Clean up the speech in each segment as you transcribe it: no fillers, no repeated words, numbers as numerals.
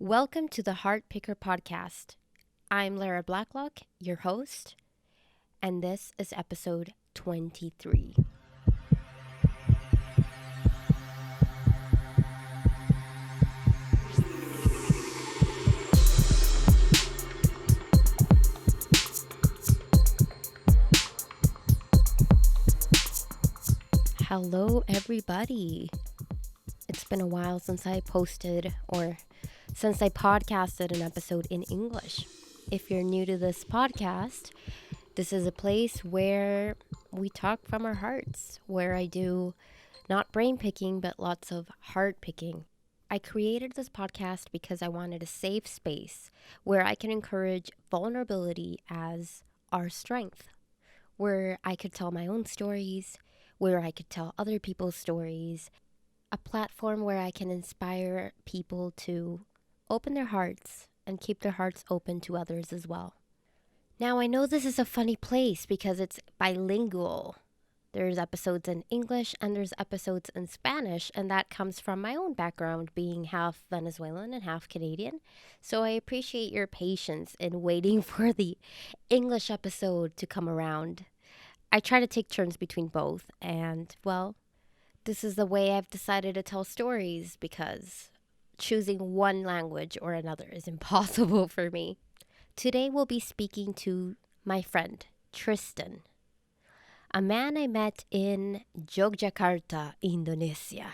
Welcome to the Heart Picker Podcast. I'm Lara Blacklock, your host, and this is episode 23. Hello, everybody. It's been a while since I podcasted an episode in English. If you're new to this podcast, this is a place where we talk from our hearts, where I do not brain picking, but lots of heart picking. I created this podcast because I wanted a safe space where I can encourage vulnerability as our strength, where I could tell my own stories, where I could tell other people's stories, a platform where I can inspire people to open their hearts and keep their hearts open to others as well. Now, I know this is a funny place because it's bilingual. There's episodes in English and there's episodes in Spanish, and that comes from my own background being half Venezuelan and half Canadian. So I appreciate your patience in waiting for the English episode to come around. I try to take turns between both, and, well, this is the way I've decided to tell stories because choosing one language or another is impossible for me. Today we'll be speaking to my friend, Tristan, a man I met in Yogyakarta, Indonesia.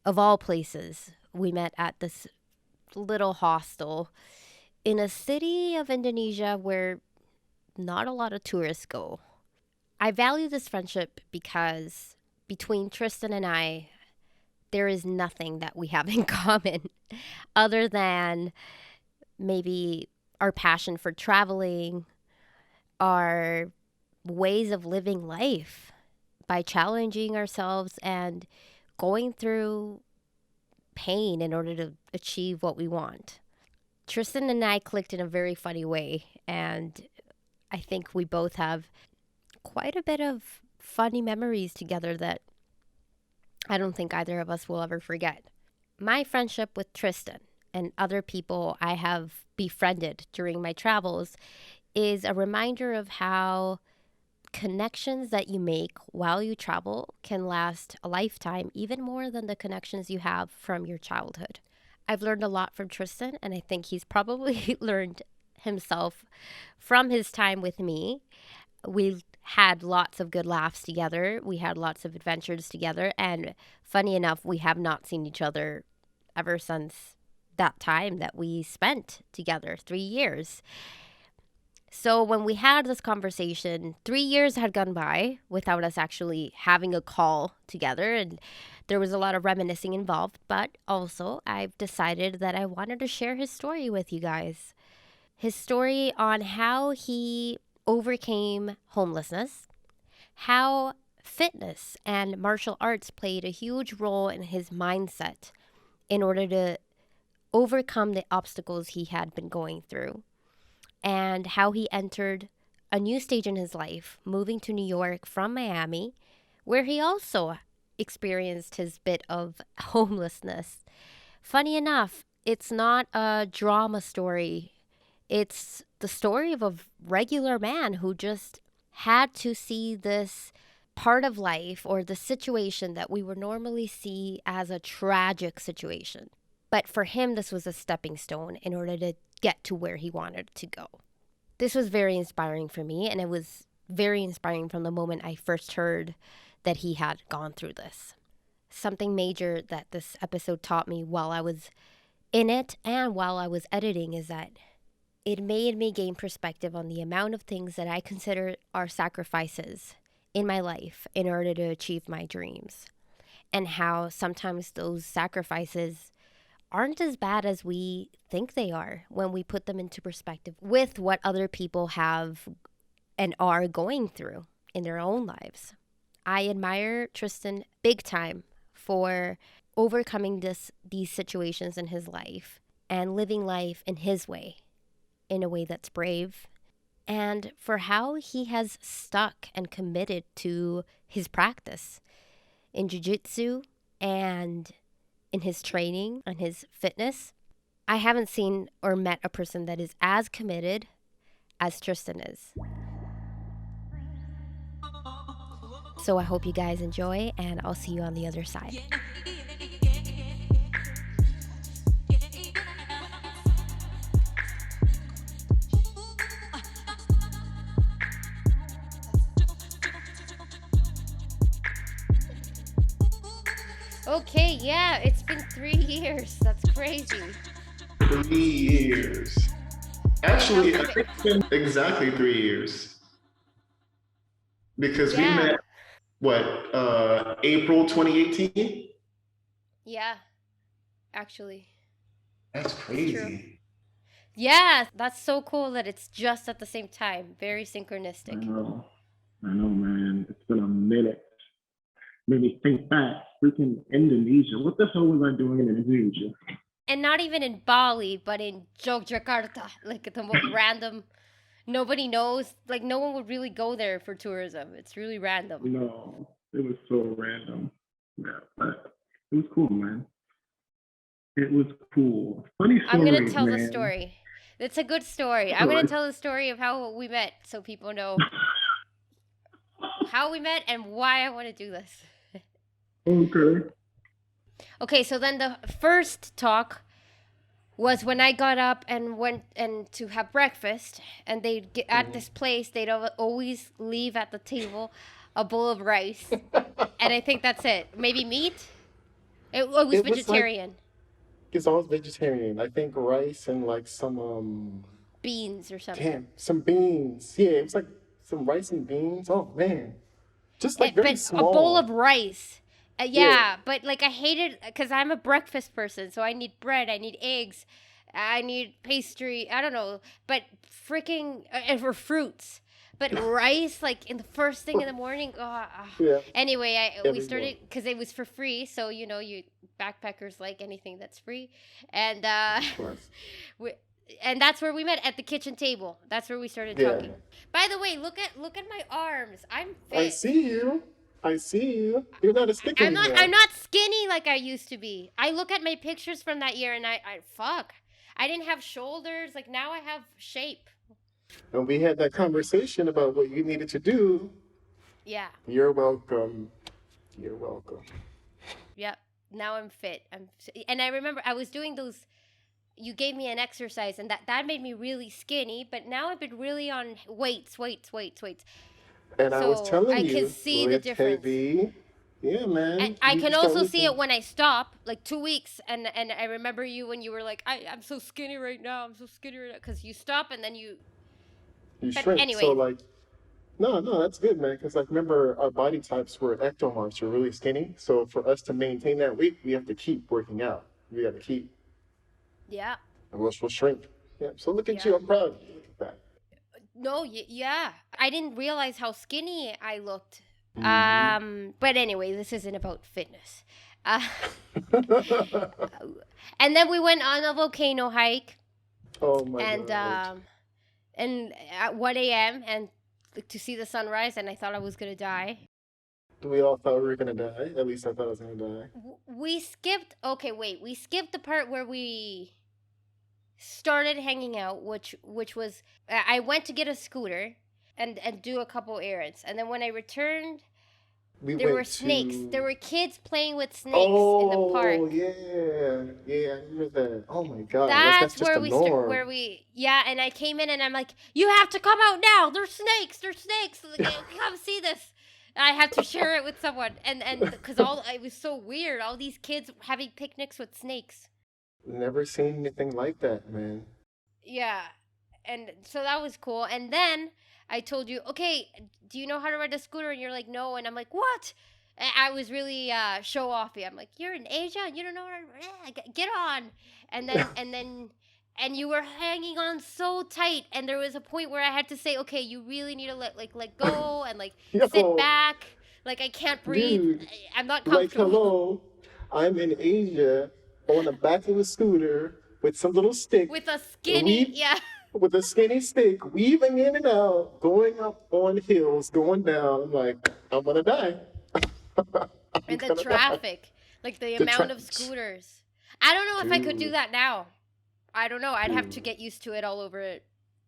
Of all places, we met at this little hostel in a city of Indonesia where not a lot of tourists go. I value this friendship because between Tristan and I, there is nothing that we have in common other than maybe our passion for traveling, our ways of living life by challenging ourselves and going through pain in order to achieve what we want. Tristan and I clicked in a very funny way, and I think we both have quite a bit of funny memories together that I don't think either of us will ever forget. My friendship with Tristan and other people I have befriended during my travels is a reminder of how connections that you make while you travel can last a lifetime, even more than the connections you have from your childhood. I've learned a lot from Tristan, and I think he's probably learned himself from his time with me. We had lots of good laughs together. We had lots of adventures together. And funny enough, we have not seen each other ever since that time that we spent together, 3 years. So when we had this conversation, 3 years had gone by without us actually having a call together. And there was a lot of reminiscing involved. But also, I've decided that I wanted to share his story with you guys. His story on how he overcame homelessness, how fitness and martial arts played a huge role in his mindset in order to overcome the obstacles he had been going through, and how he entered a new stage in his life, moving to New York from Miami, where he also experienced his bit of homelessness. Funny enough, it's not a drama story. It's the story of a regular man who just had to see this part of life or the situation that we would normally see as a tragic situation. But for him, this was a stepping stone in order to get to where he wanted to go. This was very inspiring for me, and it was very inspiring from the moment I first heard that he had gone through this. Something major that this episode taught me while I was in it and while I was editing is that it made me gain perspective on the amount of things that I consider are sacrifices in my life in order to achieve my dreams, and how sometimes those sacrifices aren't as bad as we think they are when we put them into perspective with what other people have and are going through in their own lives. I admire Tristan big time for overcoming these situations in his life and living life in his way, in a way that's brave, and for how he has stuck and committed to his practice in jiu-jitsu and in his training and his fitness. I haven't seen or met a person that is as committed as Tristan is. So I hope you guys enjoy, and I'll see you on the other side. Okay, yeah, it's been 3 years. That's crazy. 3 years. Actually, I think it's been exactly 3 years because we Yeah, met what April 2018. yeah, actually, That's it's true. crazy. Yeah, that's so cool that it's just at the same time. Very I synchronistic. know. I know, man. It's been a minute. Made me think back. Freaking Indonesia. What the hell was I doing in Indonesia? And not even in Bali, but in Yogyakarta, like the random. Nobody knows. Like no one would really go there for tourism. It's really random. No, it was so random. Yeah, but it was cool, man. It was cool. Funny I'm gonna story, tell the man. story. It's a good story. I'm gonna Sorry. tell the story of how we met, so people know how we met and why I want to do this. Okay. Okay, so then the first talk was when I got up and went and to have breakfast, and they'd get at this place. They'd always leave at the table a bowl of rice, and I think that's it. Maybe meat. It was It was like vegetarian, it's always vegetarian. I think rice and like some beans or something. damn, some beans. Yeah, it was like some rice and beans. Oh man. Just like very But a bowl of small. rice. Yeah. Yeah, but like I hate it because I'm a breakfast person, so I need bread, I need eggs, I need pastry. I don't know, but freaking and for fruits. But rice, like in the first thing in the morning. Yeah. Anyway, we Every started morning. because it was for free, so you backpackers like anything that's free, and Of course. we, and that's where we met at the kitchen table. That's where we started Yeah. talking. By the way, look at my arms. I'm I fit. see you. I see you. You're not a stick I'm anymore. not skinny like I used to be. I look at my pictures from that year and I fuck. I didn't have shoulders. Like now I have shape. And we had that conversation about what you needed to do. Yeah. You're welcome. You're welcome. Yep. Now I'm fit. And I remember I was doing those you gave me an exercise and that made me really skinny, but now I've been really on weights. And I was So telling I can you, see the lift difference. heavy. Yeah, And man. I You can start also see lifting. it when I stop, like 2 weeks, and I remember you when you were like, I'm so skinny right now. I'm so skinny right now, because you stop and then you. You But shrink. So anyway, like, no, no, that's good, man. Because like, remember our body types were ectomorphs. We're really skinny. So for us to maintain that weight, we have to keep working out. We got to keep, yeah, or else we'll shrink. Yeah. So look at yeah. you. I'm proud of you. Look at that. No, yeah. I didn't realize how skinny I looked. Hmm. But anyway, this isn't about fitness. Uh, and then we went on a volcano hike, Oh my and God. um, and at 1 a.m. and to see the sunrise, and I thought I was gonna die. We all thought we were gonna die. At least I thought I was gonna die. We skipped. Okay, wait. We skipped the part where we started hanging out, which was I went to get a scooter and do a couple errands, and then when I returned, We there were went snakes. There to. were kids playing with snakes in the Oh park. yeah, yeah. I remember that. Oh my God. Like that's That's just where a where norm. we yeah, and I came in and I'm like, you have to come out now. There's snakes. There's snakes. Like, come see this. I had to share it with someone, and because all it was so weird. All these kids having picnics with snakes. Never seen anything like that, man. Yeah. And so that was cool. And then I told you, okay, do you know how to ride a scooter? And you're like, no. And I'm like, what? I was really show offy. I'm like, you're in Asia and you don't know how to get on. And you were hanging on so tight. And there was a point where I had to say, okay, you really need to let go and like sit Yo, back. Like I can't breathe. dude, I'm not like, comfortable. hello, I'm in Asia on the back of a scooter with some little stick, With a skinny, weave yeah. with a skinny stick, weaving in and out, going up on hills, going down. I'm like, I'm gonna die. I'm And the gonna die. traffic, like the The amount tra- of scooters. I don't know if I could do Dude, that now. I don't know. I'd have to Hmm. get used to it all over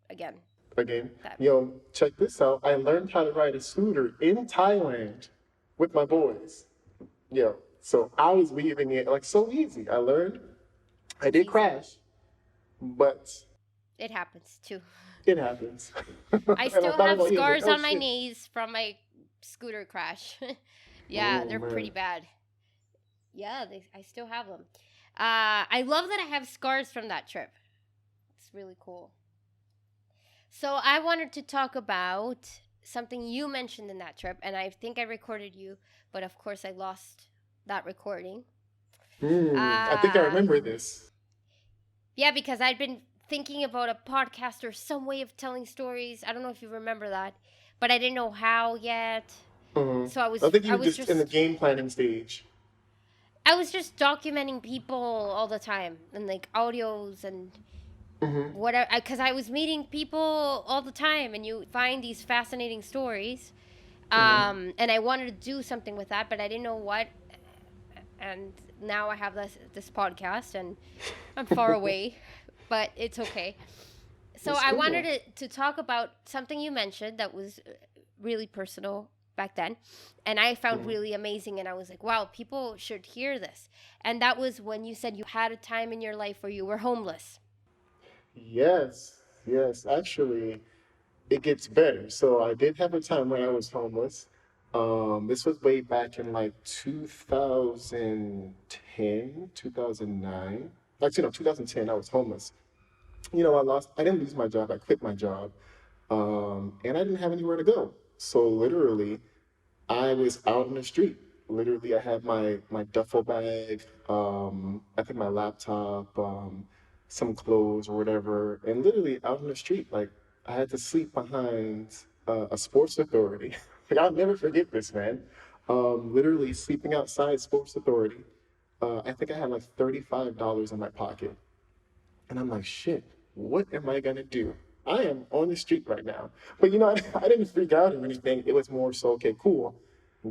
again. Again, That yo, check this out. I learned how to ride a scooter in Thailand with my boys. Yo, so I was weaving it like so easy. I learned. I it's did easy. crash, but It happens too. it happens. I And I still thought have about it, he was like, scars oh on my shit. knees from my scooter crash. Yeah, Oh they're pretty man. bad. Yeah, I still have them. I love that I have scars from that trip. It's really cool. So I wanted to talk about something you mentioned in that trip, and I think I recorded you, but of course I lost that recording. I think I Uh, remember this. yeah, because I'd been thinking about a podcast or some way of telling stories. I don't know if you remember that, but I didn't know how yet. uh So I I was think you I were was just in the just game planning stage. I was just documenting people all the time and like audios and Hmm. whatever, because I was meeting people all the time and you find these fascinating stories. Hmm. And I wanted to do something with that, but I didn't know what. And now I have this podcast, and I'm far away, but it's okay. So It's I wanted cool. to talk about something you mentioned that was really personal back then, and I found Mhm. really amazing. And I was like, wow, people should hear this. And that was when you said you had a time in your life where you were homeless. Yes, yes. Actually, it gets better. So I did have a time when I was homeless. This was way back in like 2010, 2009. Actually, no, 2010, I was homeless. I didn't lose my job. I quit my job. And I didn't have anywhere to go. So literally, I was out in the street. Literally, I had my duffel bag, I think my laptop, some clothes or whatever, and literally out in the street. Like I had to sleep behind a Sports Authority. Like I'll never forget this, man. Literally sleeping outside Sports Authority. I think I had like $35 in my pocket. And I'm like, shit, what am I gonna do? I am on the street right now. But I didn't freak out or anything. It was more so, okay, cool.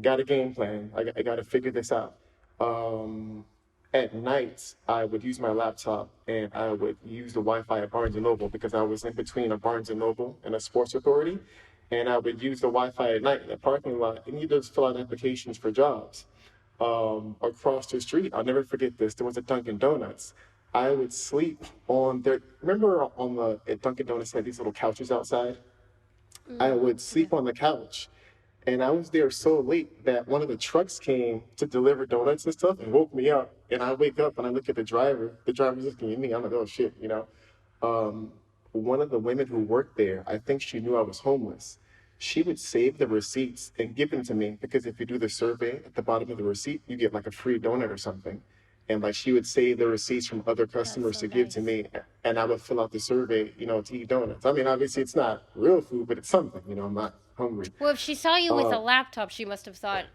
Got a game plan. I got to figure this out. Um, at night, I would use my laptop and I would use the Wi-Fi at Barnes and Noble because I was in between a Barnes and Noble and a Sports Authority. And I would use the Wi-Fi at night in the parking lot and you just fill out applications for jobs across the street. I'll never forget this. There was a Dunkin' Donuts. I would sleep on there. Remember on the at Dunkin' Donuts had these little couches outside? I Mm, would yeah. sleep on the couch. And I was there so late that one of the trucks came to deliver donuts and stuff and woke me up. And I wake up and I look at the driver. The driver's looking at me. I'm like, oh shit. Um, one of the women who worked there, I think she knew I was homeless. She would save the receipts and give them to me because if you do the survey at the bottom of the receipt, you get like a free donut or something. And like she would save the receipts from other That's customers so to give to nice. me, and I would fill out the survey, to eat donuts. I mean, obviously it's not real food, but it's something. I'm not hungry. Well, if she saw you with a Uh, laptop, she must have thought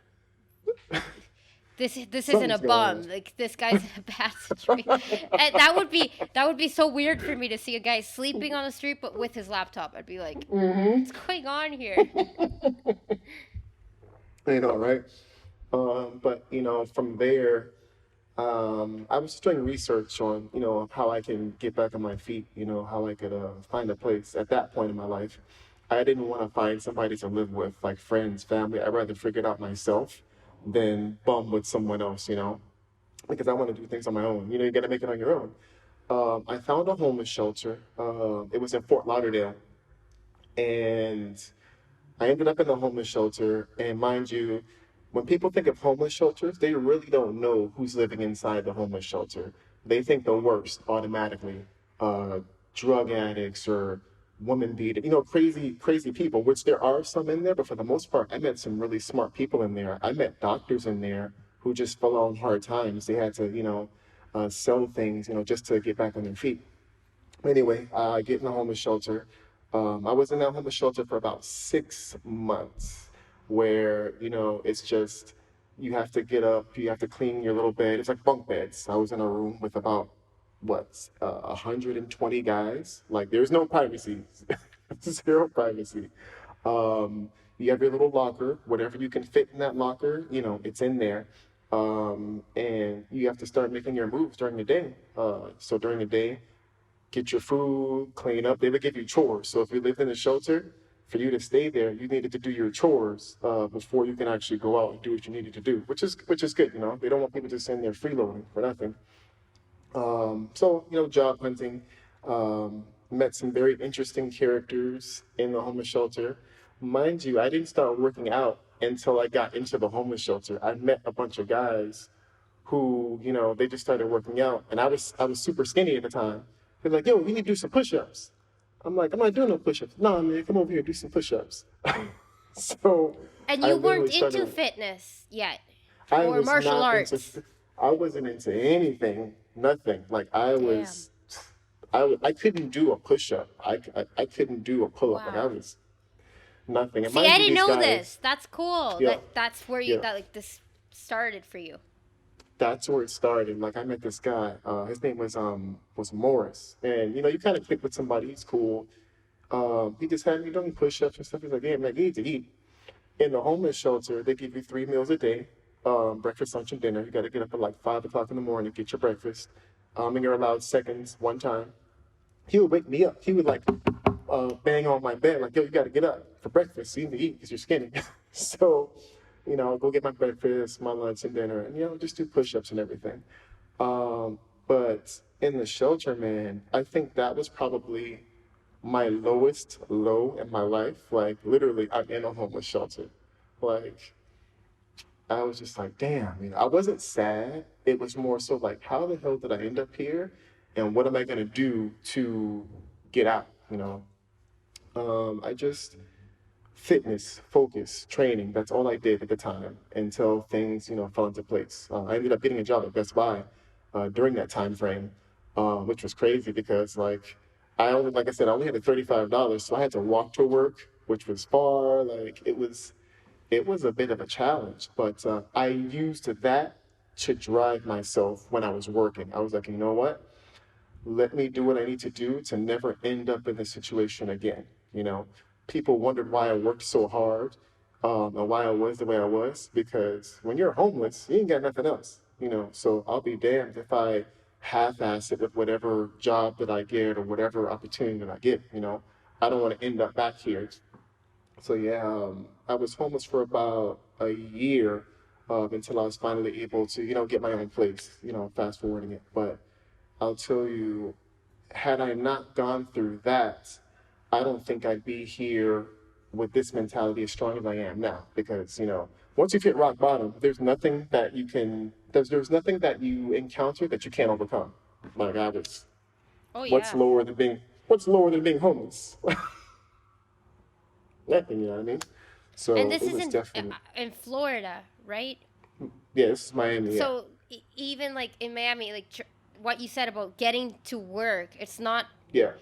this isn't a Something's going on. bum. Like this guy's in a bad situation. And that would be so weird for me to see a guy sleeping on the street but with his laptop. I'd be like, Hmm. what's going on here? Right? But from there, I was just doing research on, how I can get back on my feet, how I could find a place at that point in my life. I didn't want to find somebody to live with, like friends, family. I'd rather figure it out myself than bum with someone else, because I want to do things on my own. You got to make it on your own. I found a homeless shelter. It was in Fort Lauderdale, and I ended up in the homeless shelter. And mind you, when people think of homeless shelters, they really don't know who's living inside the homeless shelter. They think the worst automatically. Uh, Drug addicts or woman beaters, crazy, crazy people, which there are some in there, but for the most part, I met some really smart people in there. I met doctors in there who just fell on hard times. They had to, sell things, just to get back on their feet. Anyway, I get in the homeless shelter. I was in that homeless shelter for about 6 months, where it's just you have to get up, you have to clean your little bed. It's like bunk beds. I was in a room with about 120 guys. Like there's no privacy, zero privacy. Um, you have your little locker, whatever you can fit in that locker, it's in there. And you have to start making your moves during the day. So during the day, get your food, clean up. They would give you chores. So if you lived in a shelter, for you to stay there, you needed to do your chores before you can actually go out and do what you needed to do, which is good. You know, they don't want people just in there freeloading for nothing. So, job hunting, met some very interesting characters in the homeless shelter. Mind you, I didn't start working out until I got into the homeless shelter. I met a bunch of guys who, they just started working out, and I was super skinny at the time. They're like, "Yo, we need to do some push-ups." I'm like, "I'm not doing no push-ups." "Nah, man, come over here, do some push-ups." So And I you weren't literally into started. fitness yet I or was martial not into. arts. I wasn't into anything, nothing. Like Damn. I couldn't do a push up. I couldn't do a pull up. Like I Wow. was nothing. And See, I mind you, didn't these know guys, this. That's cool. yeah, That's where you yeah, that like this started for you. that's where it started. Like I met this guy. His name was Morris, and you kind of click with somebody. He's cool. He just had me doing push ups and stuff. He's like, "Yeah, man, you need to eat." In the homeless shelter, they give you 3 meals a day, breakfast, lunch, and dinner. You got to get up at like 5 o'clock in the morning, get your breakfast, and you're allowed seconds one time. He would wake me up. He would like bang on my bed like, "Yo, you got to get up for breakfast. You need to eat because you're skinny." So, I'll go get my breakfast, my lunch, and dinner, and just do push-ups and everything. But in the shelter, man, I think that was probably my lowest low in my life. Like literally, I'm in a homeless shelter. Like I was just like, damn. I wasn't sad. It was more so like, how the hell did I end up here, and what am I gonna do to get out? I just fitness, focus, training. That's all I did at the time until things, fell into place. I ended up getting a job at Best Buy during that time frame, which was crazy because, like, like I said, I only had $35, so I had to walk to work, which was far. Like, it was a bit of a challenge, but I used that to drive myself when I was working. I was like, you know what? Let me do what I need to do to never end up in this situation again. You know, People wondered why I worked so hard, and why I was the way I was, because when you're homeless, you ain't got nothing else. So I'll be damned if I half-ass it with whatever job that I get or whatever opportunity that I get. I don't want to end up back here. So yeah, I was homeless for about a year, until I was finally able to, get my own place. Fast forwarding it, but I'll tell you, had I not gone through that, I don't think I'd be here with this mentality as strong as I am now. Because, once you've hit rock bottom, there's nothing that you encounter that you can't overcome. Like I was, Oh what's yeah. lower than being, what's lower than being homeless? Nothing, you know what I mean? And So this it is was definitely, in Florida, right? yeah, this is Miami, yeah. So even like in Miami, like what you said about getting to work, it's not Yeah.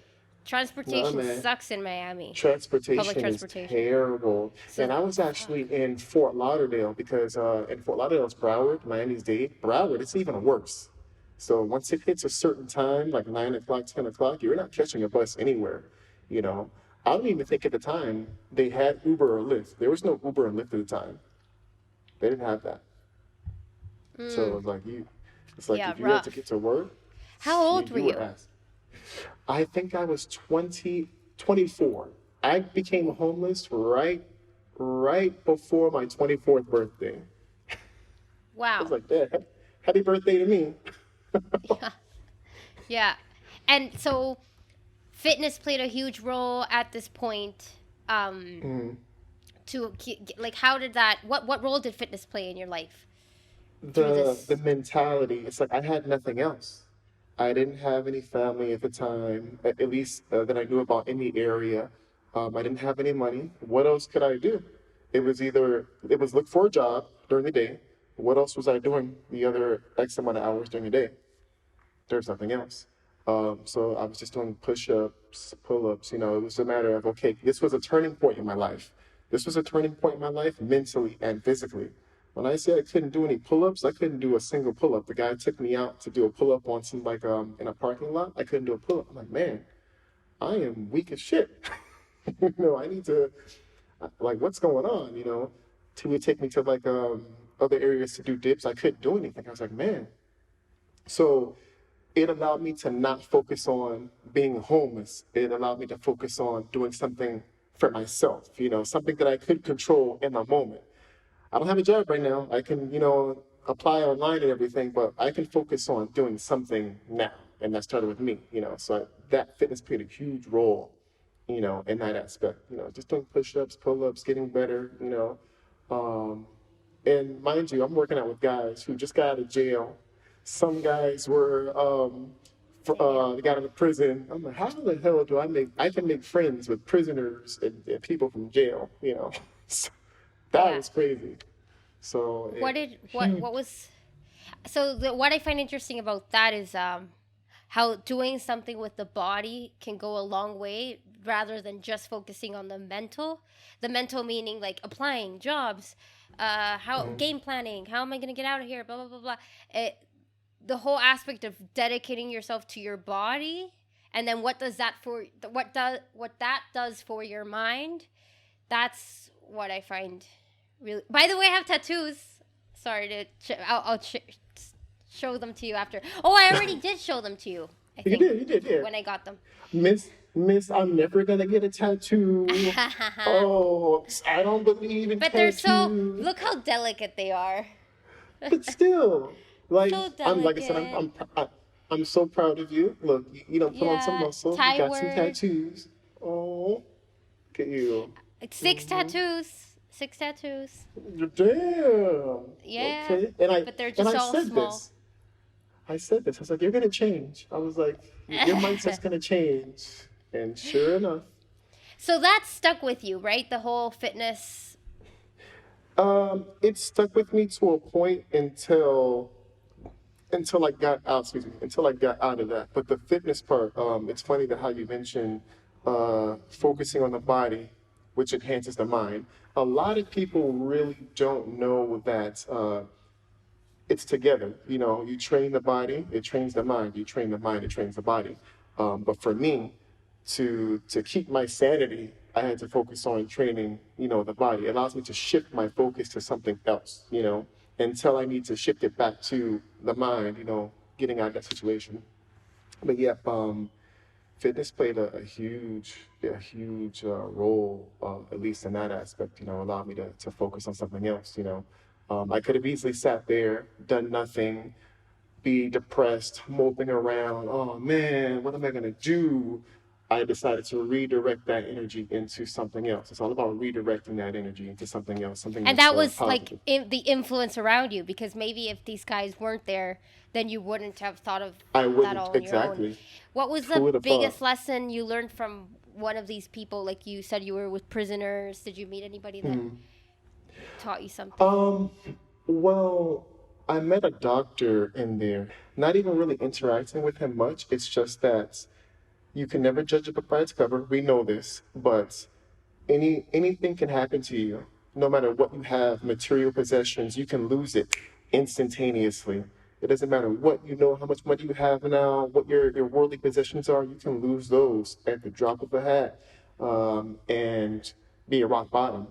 No, transportation man. sucks in Miami. Public Transportation is transportation. terrible. And So I was actually in Fort Lauderdale because in Fort Lauderdale it's Broward, Miami's Dade. Broward, it's even worse. So once it hits a certain time, like 9 o'clock, 10 o'clock, you're not catching a bus anywhere. You know, I don't even think at the time they had Uber or Lyft. There was no Uber and Lyft at the time. They didn't have that. So mm, it's like yeah, if you had to get rough. to work, How you, old were you were you? asked. I think I was 24. I became homeless right before my 24th birthday. I was Wow. like, "Dad, happy birthday to me." Yeah. And so fitness played a huge role at this point. Um, Mm. like, how did that? What role did fitness play in your life through The this? mentality, it's like I had nothing else. I didn't have any family at the time, at least that I knew about in the area. I didn't have any money. What else could I do? It was look for a job during the day. What else was I doing the other X amount of hours during the day? There's nothing else. So I was just doing push-ups, pull-ups. It was a matter of, okay, this was a turning point in my life. This was a turning point in my life mentally and physically. When I said I couldn't do any pull-ups, I couldn't do a single pull-up. The guy took me out to do a pull-up on some like in a parking lot. I couldn't do a pull-up. I'm like, man, I am weak as shit. I need to like what's going on? He would take me to like other areas to do dips. I couldn't do anything. I was like, man. So it allowed me to not focus on being homeless. It allowed me to focus on doing something for myself, something that I could control in the moment. I don't have a job right now. I can, apply online and everything, but I can focus on doing something now. And that started with me. So that fitness played a huge role, in that aspect, just doing push-ups, pull-ups, getting better. Um, and mind you, I'm working out with guys who just got out of jail. Some guys were, they got out of prison. I'm like, how the hell do I can make friends with prisoners and people from jail. So that Yeah. was crazy. So What was what I find interesting about that is how doing something with the body can go a long way rather than just focusing on the mental meaning like applying jobs, how mhm. game planning, how am I going to get out of here, blah blah blah blah. The whole aspect of dedicating yourself to your body, and then what that does for your mind, that's what I find really. By the way, I have tattoos. Sorry to. Show them to you after. Oh, I already did show them to you. I think You did, yeah. when I got them. Miss, I'm never gonna get a tattoo. Oh, I don't believe in But they're so. tattoos. Look how delicate they are. But still, So like I said, delicate. I'm so proud of you. Look, you don't put on some Yeah. muscle. You Thai got some word. tattoos. Oh, look at you. Like six Hmm. tattoos. Six tattoos. Damn. Yeah. Okay. And I But they're and just I all said small. this. I said this. I was like, you're gonna change. I was like, your mindset's gonna change. And sure enough, So that stuck with you, right? The whole fitness. it stuck with me to a point until I got out. Excuse me. Until I got out of that. But the fitness part, it's funny that how you mentioned focusing on the body, which enhances the mind. A lot of people really don't know that. It's together. You train the body, it trains the mind. You train the mind, it trains the body. But for me, to keep my sanity, I had to focus on training, the body. It allows me to shift my focus to something else, until I need to shift it back to the mind, getting out of that situation. But yeah, fitness played a huge role, at least in that aspect. Allowed me to focus on something else. I could have easily sat there, done nothing, be depressed, moping around. Oh man, what am I gonna do? I decided to redirect that energy into something else. It's all about redirecting that energy into something else, something And that's that was like positive. the influence around you, because maybe if these guys weren't there, then you wouldn't have thought of I that wouldn't all on your own. exactly. What was Who the would have thought? biggest lesson you learned from one of these people? Like you said, you were with prisoners. Did you meet anybody that Hmm. taught you something? Um, well, I met a doctor in there, not even really interacting with him much. It's just that you can never judge a book by its cover. We know this, but anything can happen to you. No matter what you have, material possessions, you can lose it instantaneously. It doesn't matter what you know, how much money you have now, what your worldly possessions are, you can lose those at the drop of a hat, and be at rock bottom.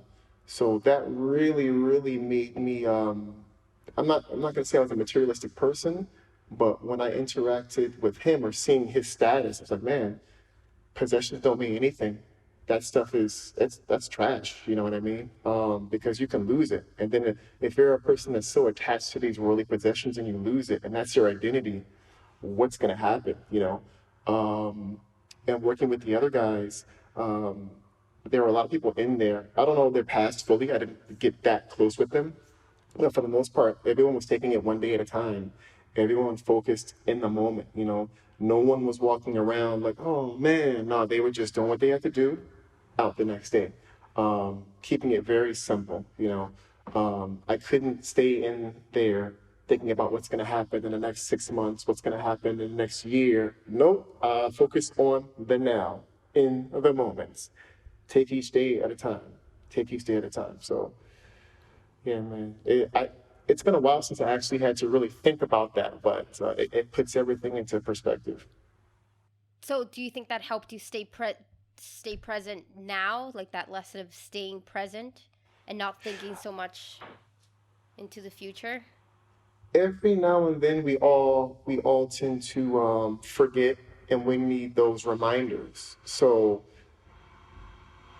So that really, really made me. I'm not gonna say I was a materialistic person, but when I interacted with him or seeing his status, I was like, man, possessions don't mean anything. That stuff that's trash. You know what I mean? Because you can lose it, and then if you're a person that's so attached to these worldly possessions and you lose it, and that's your identity, what's gonna happen? And working with the other guys, um, there were a lot of people in there. I don't know their past fully. I didn't get that close with them, but for the most part, everyone was taking it one day at a time. Everyone focused in the moment. No one was walking around like, oh man, no, they were just doing what they had to do, out the next day. Keeping it very simple. I couldn't stay in there thinking about what's going to happen in the next 6 months, what's going to happen in the next year. Nope. Focus on the now, in the moments. Take each day at a time. Take each day at a time. So yeah, man. It's been a while since I actually had to really think about that, but it puts everything into perspective. So do you think that helped you stay present now, like that lesson of staying present and not thinking so much into the future? every now and then we all tend to forget, and we need those reminders. So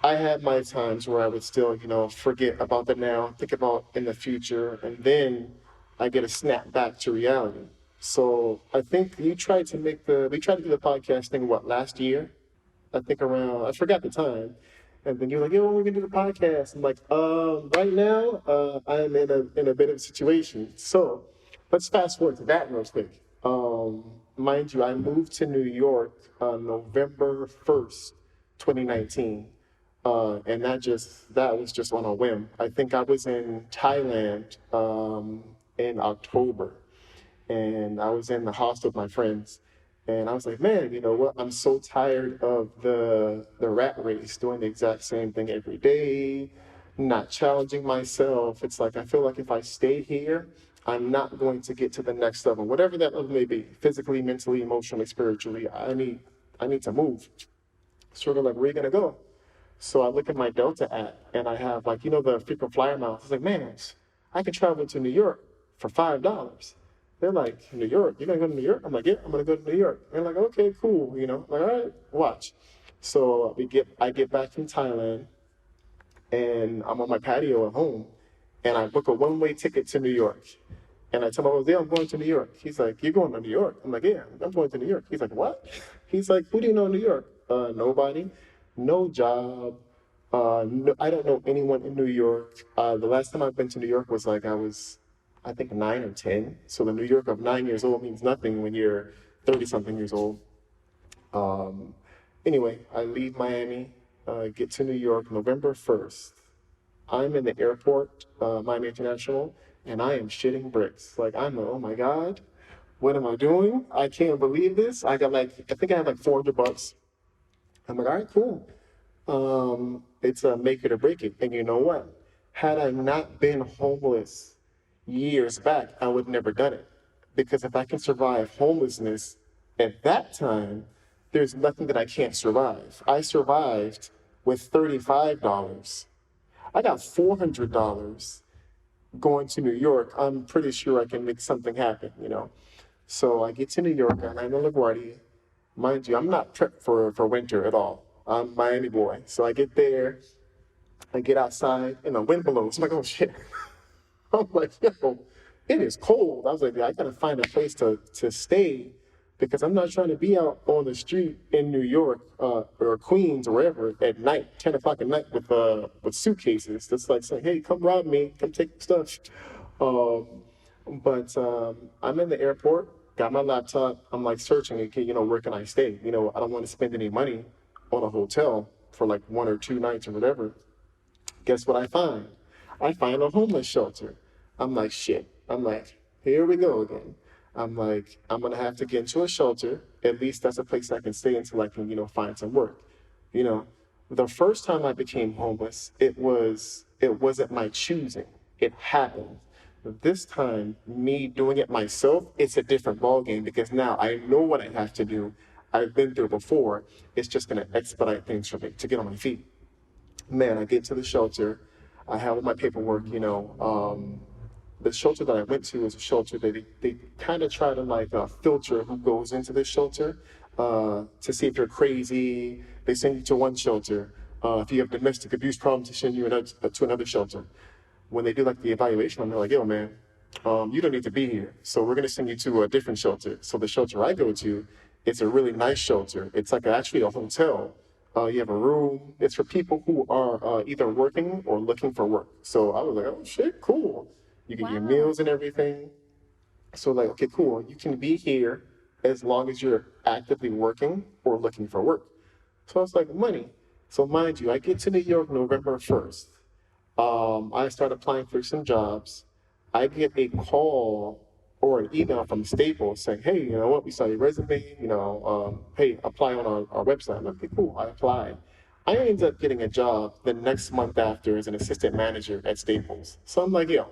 I had my times where I would still, forget about the now, think about in the future, and then I get a snap back to reality. So I think we tried to do the podcast thing, what, last year? I think around, I forgot the time. And then you're like, yo, we're gonna do the podcast. I'm like, right now, I'm in a bit of a situation. So let's fast forward to that real quick. Mind you, I moved to New York November 1st, 2019. And that was just on a whim. I think I was in Thailand in October, and I was in the house with my friends. And I was like, man, you know what? I'm so tired of the rat race, doing the exact same thing every day, not challenging myself. It's like I feel like if I stay here, I'm not going to get to the next level, whatever that level may be, physically, mentally, emotionally, spiritually. I need to move. Sort of like, where are you gonna go? So I look at my Delta app and I have, like, the frequent flyer miles. It's like, man, I can travel to New York for $5. They're like, New York? You're gonna go to New York? I'm like, yeah, I'm gonna go to New York. And they're like, okay, cool, Like, all right, watch. So I get back from Thailand, and I'm on my patio at home, and I book a one-way ticket to New York. And I tell him, yeah, I'm going to New York. He's like, you're going to New York? I'm like, yeah, I'm going to New York. He's like, what? He's like, who do you know in New York? Nobody. No job. No, I don't know anyone in New York. The last time I've been to New York was like I think 9 or 10. So the New York of 9 years old means nothing when you're 30 something years old. Um, anyway, I leave Miami, get to New York November 1st. I'm in the airport, Miami International, and I am shitting bricks. Like, I'm like, oh my God, what am I doing? I can't believe this. I think I had like $400. I'm like, all right, cool. It's a make it or break it. And you know what? Had I not been homeless years back, I would never done it. Because if I can survive homelessness at that time, there's nothing that I can't survive. I survived with $35. I got $400 going to New York. I'm pretty sure I can make something happen. So I get to New York and I'm in LaGuardia. Mind you, I'm not prepped for winter at all. I'm a Miami boy. So I get there, I get outside, and the wind blows. I'm like, oh shit. I'm like, yo, it is cold. I was like, yeah, I gotta find a place to stay because I'm not trying to be out on the street in New York or Queens or wherever at night, 10 o'clock at night with suitcases. That's like saying, hey, come rob me, come take stuff. Um, but I'm in the airport, got my laptop. I'm like searching, okay, where can I stay? I don't want to spend any money on a hotel for like 1 or 2 nights or whatever. Guess what I find? I find a homeless shelter. I'm like, shit. I'm like, here we go again. I'm like, I'm gonna have to get into a shelter. At least that's a place I can stay until I can, find some work. You know, the first time I became homeless, it wasn't my choosing. It happened. This time, me doing it myself, it's a different ballgame because now I know what I have to do. I've been through it before. It's just gonna expedite things for me to get on my feet. Man, I get to the shelter. I have all my paperwork. The shelter that I went to is a shelter that they kind of try to like filter who goes into this shelter to see if you're crazy. They send you to one shelter. If you have domestic abuse problems, they send you to another shelter. When they do like the evaluation, I'm like, yo, man, you don't need to be here. So we're gonna send you to a different shelter. So the shelter I go to, it's a really nice shelter. It's like actually a hotel. You have a room. It's for people who are either working or looking for work. So I was like, oh shit, cool. You get your Wow. meals and everything. So like, okay, cool. You can be here as long as you're actively working or looking for work. So I was like, money. So mind you, I get to New York November 1st. I start applying for some jobs. I get a call or an email from Staples saying, hey, you know what, we saw your resume, hey, apply on our website. I'm like, okay, cool, I applied. I ended up getting a job the next month after as an assistant manager at Staples. So I'm like, yo,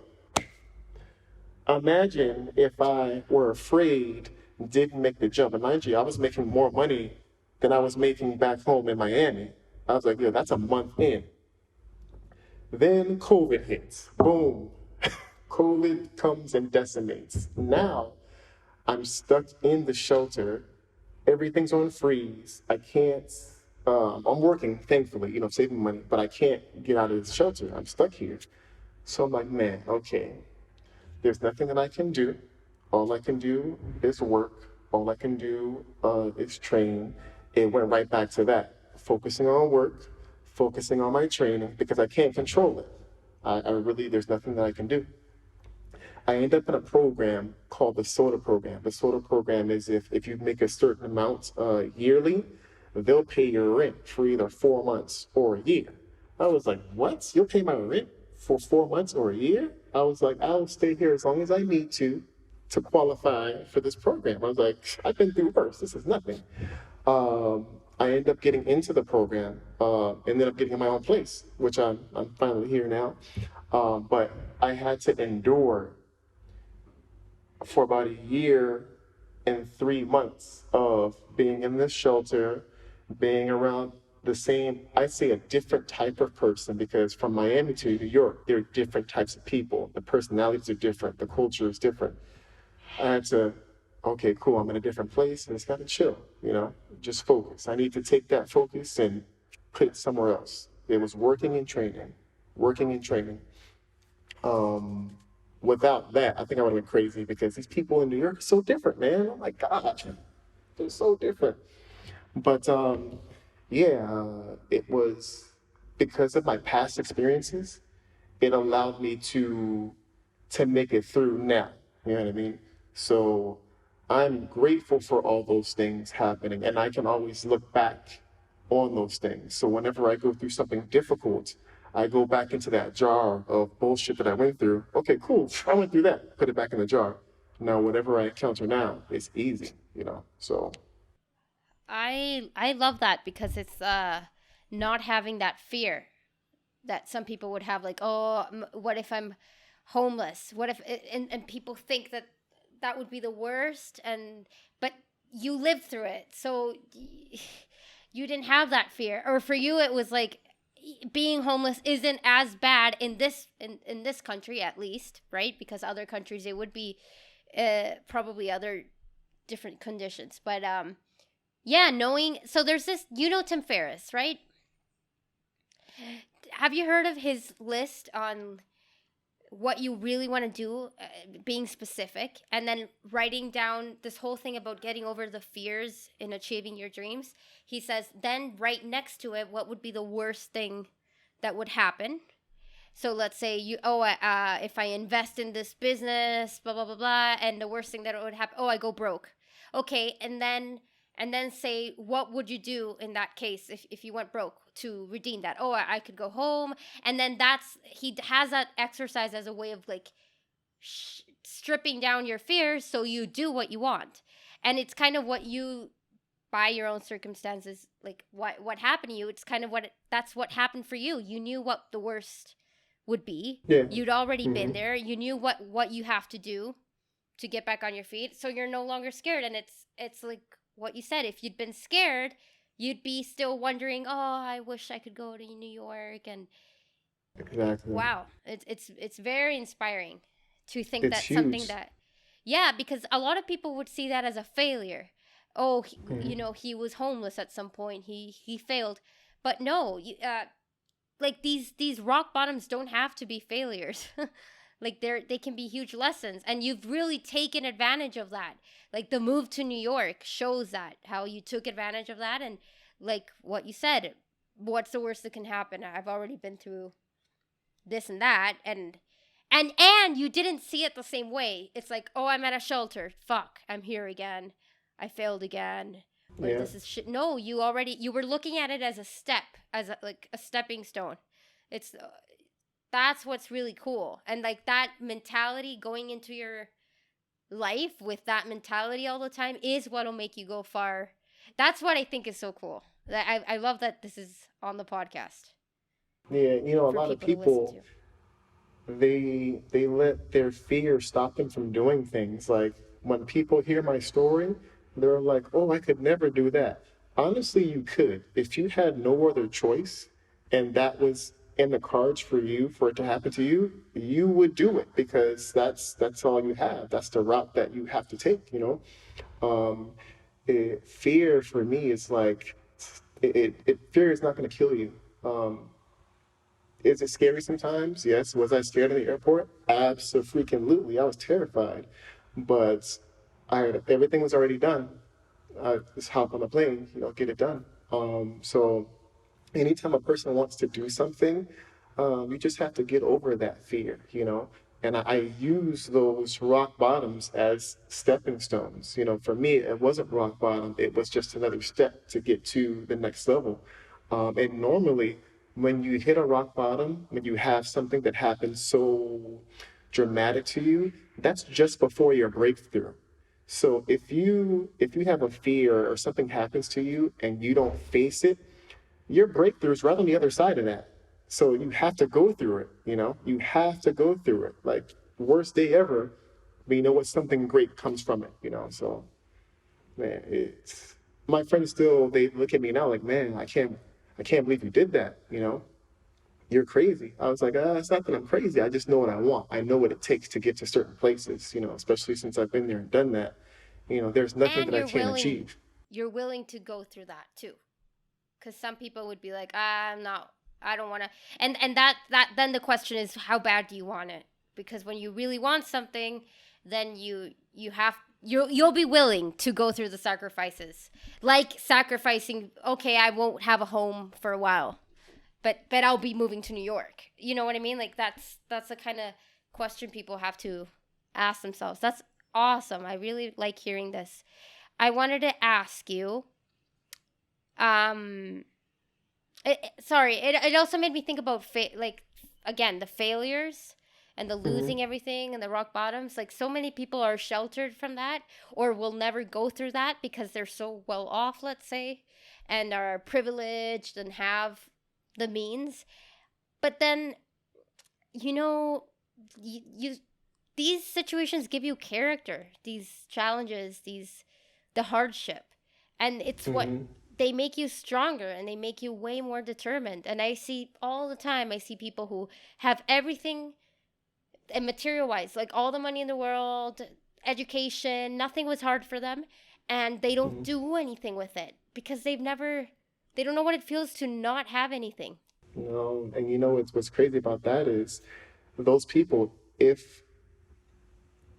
imagine if I were afraid, didn't make the jump. And mind you, I was making more money than I was making back home in Miami. I was like, yo, that's a month in. Then COVID hits. Boom. COVID comes and decimates. Now I'm stuck in the shelter. Everything's on freeze. I can't. I'm working, thankfully, saving money, but I can't get out of this shelter. I'm stuck here. So I'm like, man, okay, there's nothing that I can do. All I can do is work. All I can do is train. It went right back to that, focusing on work, focusing on my training, because I can't control it. I really, there's nothing that I can do. I end up in a program called the SOTA program. The SOTA program is if you make a certain amount yearly, they'll pay your rent for either 4 months or a year. I was like, what? You'll pay my rent for 4 months or a year? I was like, I'll stay here as long as I need to qualify for this program. I was like, I've been through worse. This is nothing. I end up getting into the program, ended up getting in my own place, which I'm finally here now. But I had to endure for about a year and 3 months of being in this shelter, being around the same, I'd say a different type of person, because from Miami to New York, there are different types of people. The personalities are different, the culture is different. I had to, okay, cool, I'm in a different place and it's got to chill, just focus. I need to take that focus and put it somewhere else. It was working and training, working and training. Um, Without that, I think I would have been crazy, because these people in New York are so different, man. Oh my God, they're so different. But yeah, it was because of my past experiences, it allowed me to make it through now. You know what I mean? So I'm grateful for all those things happening, and I can always look back on those things. So whenever I go through something difficult, I go back into that jar of bullshit that I went through. Okay, cool. I went through that. Put it back in the jar. Now, whatever I encounter now, it's easy. So, I love that because it's not having that fear that some people would have, like, oh, what if I'm homeless, what if, and people think that that would be the worst, and but you lived through it, so you didn't have that fear. Or for you it was like, being homeless isn't as bad in this country, at least, right? Because other countries it would be probably other different conditions. But yeah, knowing, so there's this, Tim Ferriss, right? Have you heard of his list on what you really want to do, being specific, and then writing down this whole thing about getting over the fears in achieving your dreams? He says, then right next to it, what would be the worst thing that would happen? So let's say if I invest in this business, blah, blah, blah, blah, and the worst thing that would happen, I go broke. Okay, and then say, what would you do in that case if you went broke to redeem that? I could go home. And then he has that exercise as a way of like stripping down your fears so you do what you want. And it's kind of what you, by your own circumstances, like what happened to you, it's kind of that's what happened for you. You knew what the worst would be. yeah. You'd already Hmm. been there. You knew what you have to do to get back on your feet. So you're no longer scared. And it's like what you said, if you'd been scared, you'd be still wondering, I wish I could go to New York. And Exactly. wow, it's very inspiring to think It's that something huge. that, yeah, because a lot of people would see that as a failure. Hmm. He was homeless at some point, he failed. But no, like these rock bottoms don't have to be failures. Like they can be huge lessons, and you've really taken advantage of that. Like the move to New York shows that, how you took advantage of that. And like what you said, what's the worst that can happen? I've already been through this and that. And you didn't see it the same way. It's like, I'm at a shelter, fuck, I'm here again, I failed again, like Yeah. this is shit. No, you were looking at it as a step, like a stepping stone. It's That's what's really cool. And like that mentality, going into your life with that mentality all the time, is what'll make you go far. That's what I think is so cool. I love that this is on the podcast Yeah. A for lot of people to listen people, to. they let their fear stop them from doing things. Like when people hear my story, they're like, "Oh, I could never do that." Honestly, you could if you had no other choice, and that was in the cards for you for it to happen to you, you would do it because that's all you have. That's the route that you have to take, you know. Um, Fear for me is like fear is not going to kill you. Is it scary sometimes? Yes. Was I scared in the airport? Absolutely. I was terrified, but everything was already done. I just hop on the plane, you know, get it done. So anytime a person wants to do something, you just have to get over that fear, you know. And I use those rock bottoms as stepping stones. You know, for me, it wasn't rock bottom; it was just another step to get to the next level. And normally, when you hit a rock bottom, when you have something that happens so dramatic to you, that's just before your breakthrough. So if you have a fear or something happens to you and you don't face it, your breakthrough is right on the other side of that. So you have to go through it, you know? You have to go through it. Like worst day ever, but you know what? Something great comes from it, you know? So man, it's my friends still they look at me now like, man, I can't believe you did that, you know? You're crazy. I was like, it's not that I'm crazy. I just know what I want. I know what it takes to get to certain places, you know, especially since I've been there and done that. You know, there's nothing And that I can't achieve. you're willing to go through that too. Because some people would be like, I'm not, I don't want to. And that then the question is, how bad do you want it? Because when you really want something, then you'll be willing to go through the sacrifices, like sacrificing. Okay, I won't have a home for a while, but I'll be moving to New York. You know what I mean? Like that's the kind of question people have to ask themselves. That's awesome. I really like hearing this. I wanted to ask you. Um, it also made me think about like again the failures and the Hmm. losing everything and the rock bottoms. Like so many people are sheltered from that or will never go through that because they're so well off, let's say, and are privileged and have the means. But then you know you these situations give you character, these challenges, these the hardship, and it's what Hmm. they make you stronger and they make you way more determined. And I see all the time, I see people who have everything and material wise, like all the money in the world, education, nothing was hard for them, and they don't Hmm. do anything with it because they don't know what it feels to not have anything. You know, and you know what's crazy about that is those people, if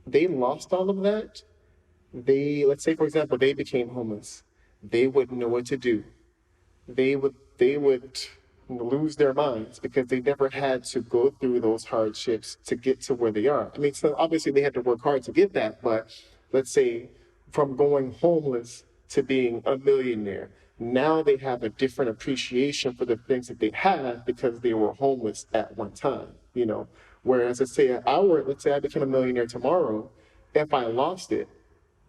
they lost all of that, let's say for example, they became homeless, they wouldn't know what to do. They would lose their minds because they never had to go through those hardships to get to where they are. I mean, so obviously they had to work hard to get that, but let's say from going homeless to being a millionaire, now they have a different appreciation for the things that they have because they were homeless at one time, you know. Whereas let's say I became a millionaire tomorrow, if I lost it,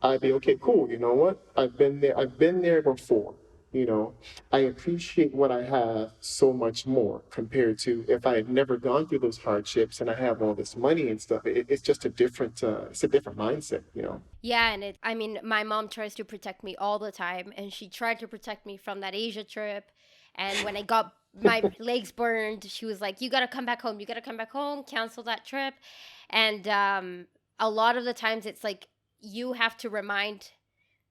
I'd be okay, cool. You know what? I've been there before. You know, I appreciate what I have so much more compared to if I had never gone through those hardships and I have all this money and stuff. It's just it's a different mindset, you know. Yeah, and I mean, my mom tries to protect me all the time, and she tried to protect me from that Asia trip. And when I got my legs burned, she was like, "You gotta come back home. You gotta come back home. Cancel that trip." And a lot of the times, it's like you have to remind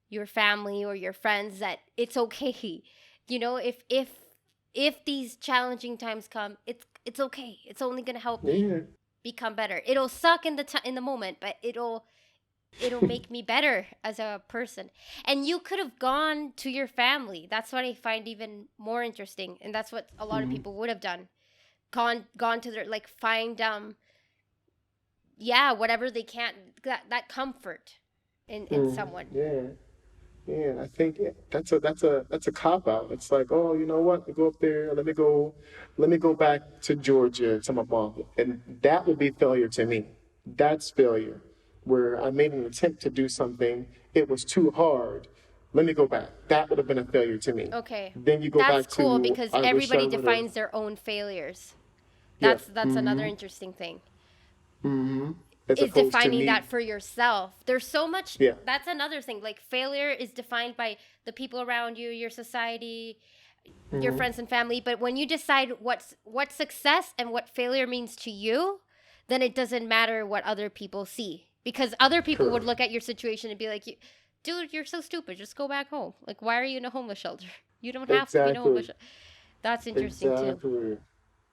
your family or your friends that it's okay. You know, if these challenging times come, it's okay. It's only gonna help me Yeah. become better. It'll suck in in the moment, but it'll make me better as a person. And you could have gone to your family. That's what I find even more interesting, and that's what a lot of Mm-hmm. people would have done. Gone to their like find yeah, whatever they can, that comfort in Mm, someone. yeah. Yeah, I think that's a cop out. It's like, oh, you know what? Let me go up there. Let me go back to Georgia to my mom, and that would be failure to me. That's failure, where I made an attempt to do something. It was too hard. Let me go back. That would have been a failure to me. Okay. Then you go That's back cool to, because I wish I everybody would have. defines their own failures. Yeah. That's another Mm-hmm. interesting thing. Mm-hmm. As Is opposed to defining me. that for yourself. There's so much. Yeah. That's another thing. Like failure is defined by the people around you, your society, your Hmm. friends and family, but when you decide what success and what failure means to you, then it doesn't matter what other people see, because other people would Correct. look at your situation and be like, dude, you're so stupid, just go back home. Like, why are you in a homeless shelter? You don't have to be in a homeless Exactly. shelter. That's interesting too. Exactly.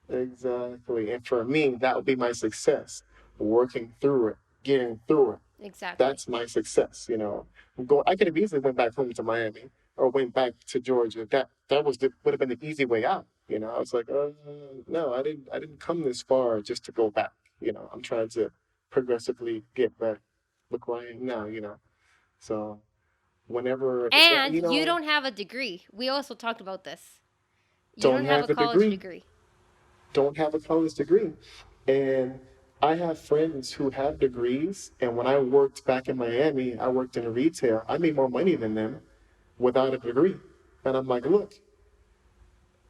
Exactly. And for me, that would be my success. Working through it, getting through it. Exactly. That's my success. I could have easily went back home to Miami or went back to Georgia. That would have been the easy way out. I was like, no, I didn't come this far just to go back. I'm trying to progressively get back. Look where I am now. So whenever, And you don't have a degree. We also talked about this. You don't don't have a have a college degree, degree. don't have a college degree. And I have friends who have degrees. And when I worked back in Miami, I worked in retail. I made more money than them without a degree. And I'm like, look,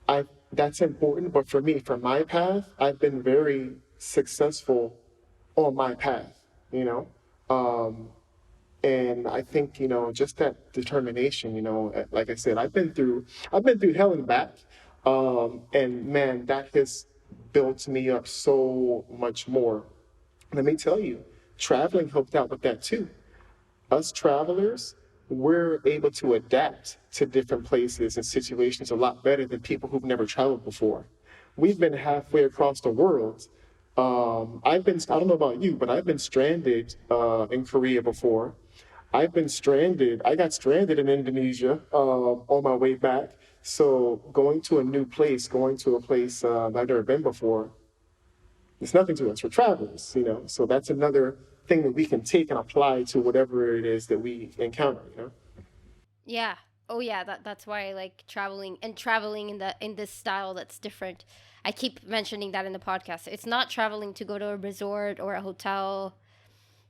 I that's important, but for me, for my path, I've been very successful on my path, you know. Um, and I think, just that determination, like I said, I've been through hell and back. And man, that has built me up so much more. Let me tell you, traveling helped out with that too. Us travelers, we're able to adapt to different places and situations a lot better than people who've never traveled before. We've been halfway across the world. I don't know about you, but I've been stranded in Korea before. I got stranded in Indonesia on my way back. So going to a new place, going to a place I've never been before, it's nothing to us. We're travelers. So that's another thing that we can take and apply to whatever it is that we encounter. Yeah. Oh yeah, that's why I like traveling, and traveling in this style that's different. I keep mentioning that in the podcast. It's not traveling to go to a resort or a hotel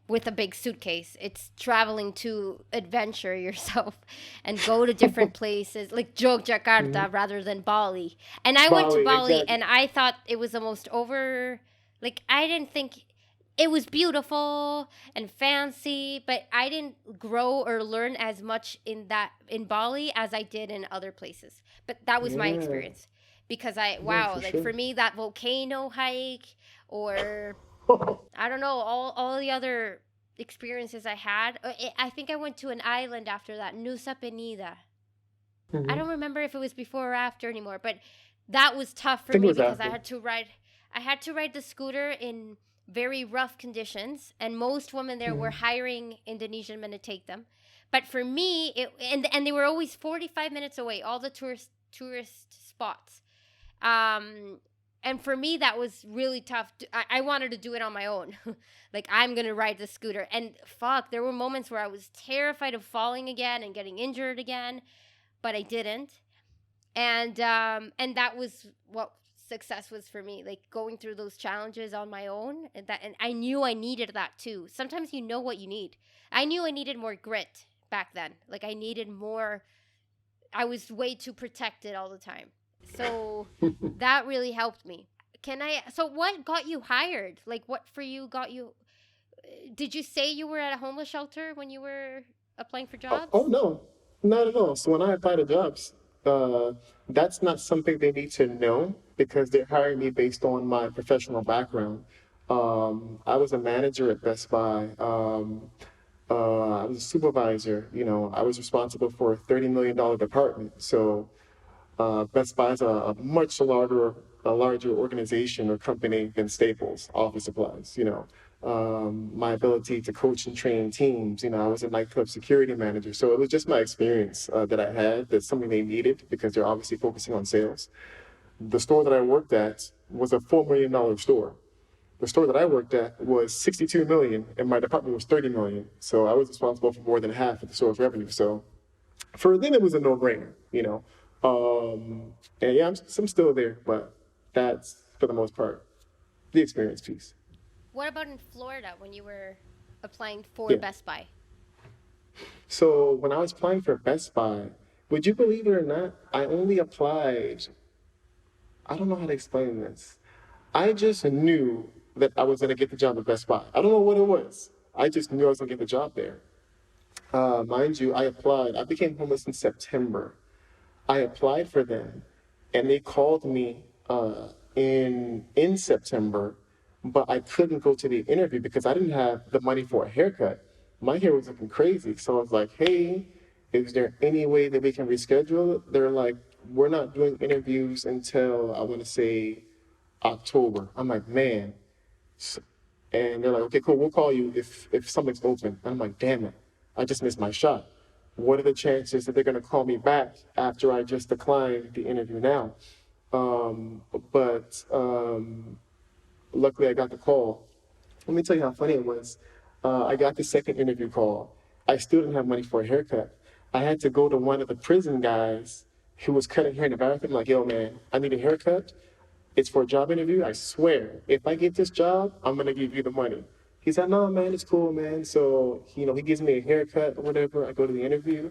with a big suitcase. It's traveling to adventure yourself and go to different places like Hmm. Yogyakarta rather than Bali. And I went to Bali, Bali exactly. and I thought it was the most over, like, I didn't think it was beautiful and fancy, but I didn't grow or learn as much in Bali as I did in other places. But that was my Yeah, experience, because yeah, wow, for like sure. for me that volcano hike, or I don't know, all the other experiences I had. I think I went to an island after that, Nusa Penida. I Hmm. don't remember if it was before or after anymore, but that was tough I for think it me was because after. I had to ride the scooter in very rough conditions, and most women there were Hmm. hiring Indonesian men to take them. But for me, and they were always 45 minutes away, all the tourist spots. Um, and for me, that was really tough. I wanted to do it on my own. Like, I'm going to ride the scooter. And fuck, there were moments where I was terrified of falling again and getting injured again, but I didn't. And that was what success was for me, like going through those challenges on my own, and I knew I needed that too. Sometimes you know what you need. I knew I needed more grit back then. Like, I needed more. I was way too protected all the time. So that really helped me. So what got you hired? Like, what for you got you? Did you say you were at a homeless shelter when you were applying for Oh jobs? no, not at all. So when I apply to jobs, uh, that's not something they need to know because they're hiring me based on my professional background. I was a manager at Best Buy. I was a supervisor. I was responsible for a $30 million department. So Best Buy is a much larger organization or company than Staples Office Supplies. My ability to coach and train teams. I was a nightclub security manager, so it was just my experience that I had that's something they needed because they're obviously focusing on sales. The store that I worked at was a $4 million store. The store that I worked at was 62 million, and my department was 30 million. So I was responsible for more than half of the store's revenue. So for them, it was a no-brainer. And yeah, I'm still there, but that's for the most part the experience piece. What about in Florida when you were applying for Yeah. Best Buy? So when I was applying for Best Buy, would you believe it or not, I only applied. I don't know how to explain this. I just knew that I was going to get the job at Best Buy. I don't know what it was. I just knew I was going to get the job there. Mind you, I applied. I became homeless in September. I applied for them, and they called me in September, but I couldn't go to the interview because I didn't have the money for a haircut. My hair was looking crazy, so I was like, "Hey, is there any way that we can reschedule it?" They're like, "We're not doing interviews until I want to say October." I'm like, "Man." S- And they're like, "Okay, cool. We'll call you if something's open." I'm like, "Damn it, I just missed my shot. What are the chances that they're gonna call me back after I just declined the interview now?" Um, but luckily, I got the call. Let me tell you how funny it was. I got the second interview call. I still didn't have money for a haircut. I had to go to one of the prison guys who was cutting hair in the bathroom. Like, "Yo, man, I need a haircut. It's for a job interview. I swear, if I get this job, I'm gonna give you the money." He said, "No, man, it's cool, man." So, he gives me a haircut or whatever. I go to the interview,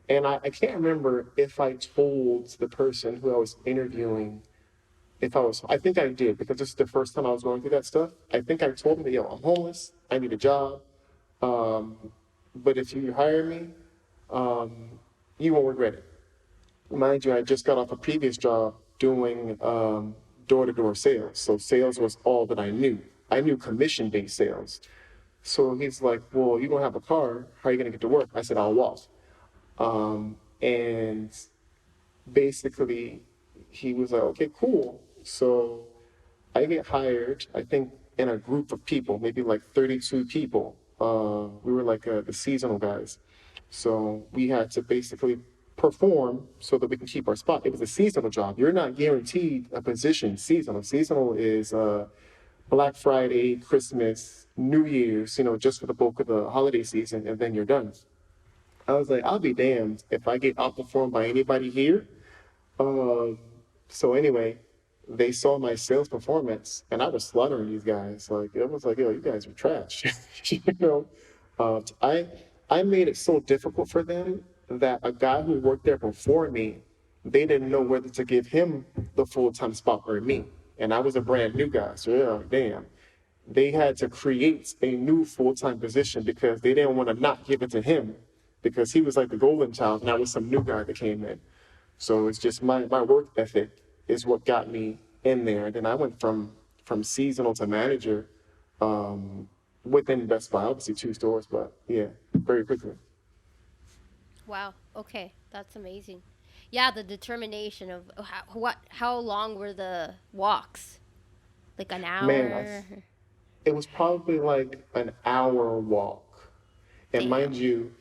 and I can't remember if I told the person who I was interviewing if I was. I think I did because this is the first time I was going through that stuff. I think I told him that, "Yo, I'm homeless. I need a job. Um, but if you hire me, um, you won't regret it." Mind you, I just got off a previous job doing door-to-door sales. So sales was all that I knew. I knew commission-based sales. So he's like, "Well, you don't have a car. How are you going to get to work?" I said, "I'll walk." And basically, he was like, "Okay, cool." So I get hired, I think, in a group of people, maybe like 32 people. We were like the seasonal guys. So we had to basically perform so that we can keep our spot. It was a seasonal job. You're not guaranteed a position seasonal. Seasonal is Black Friday, Christmas, New Year's, just for the bulk of the holiday season, and then you're done. I was like, I'll be damned if I get outperformed by anybody here. Um, so anyway, they saw my sales performance, and I was slaughtering these guys. Like it was like, "Yo, you guys are trash." you know. I made it so difficult for them that a guy who worked there before me, they didn't know whether to give him the full-time spot or me, and I was a brand new guy. So they're like, "Damn." They had to create a new full-time position because they didn't want to not give it to him because he was like the golden child, and I was some new guy that came in. So it's just my work ethic is what got me in there. And then I went from seasonal to manager within Best Buy, obviously two stores, but yeah, very quickly. Wow. Okay, that's amazing. Yeah, the determination of how long were the walks? Like an Man, hour? it was probably like an hour walk. And mind Damn. you,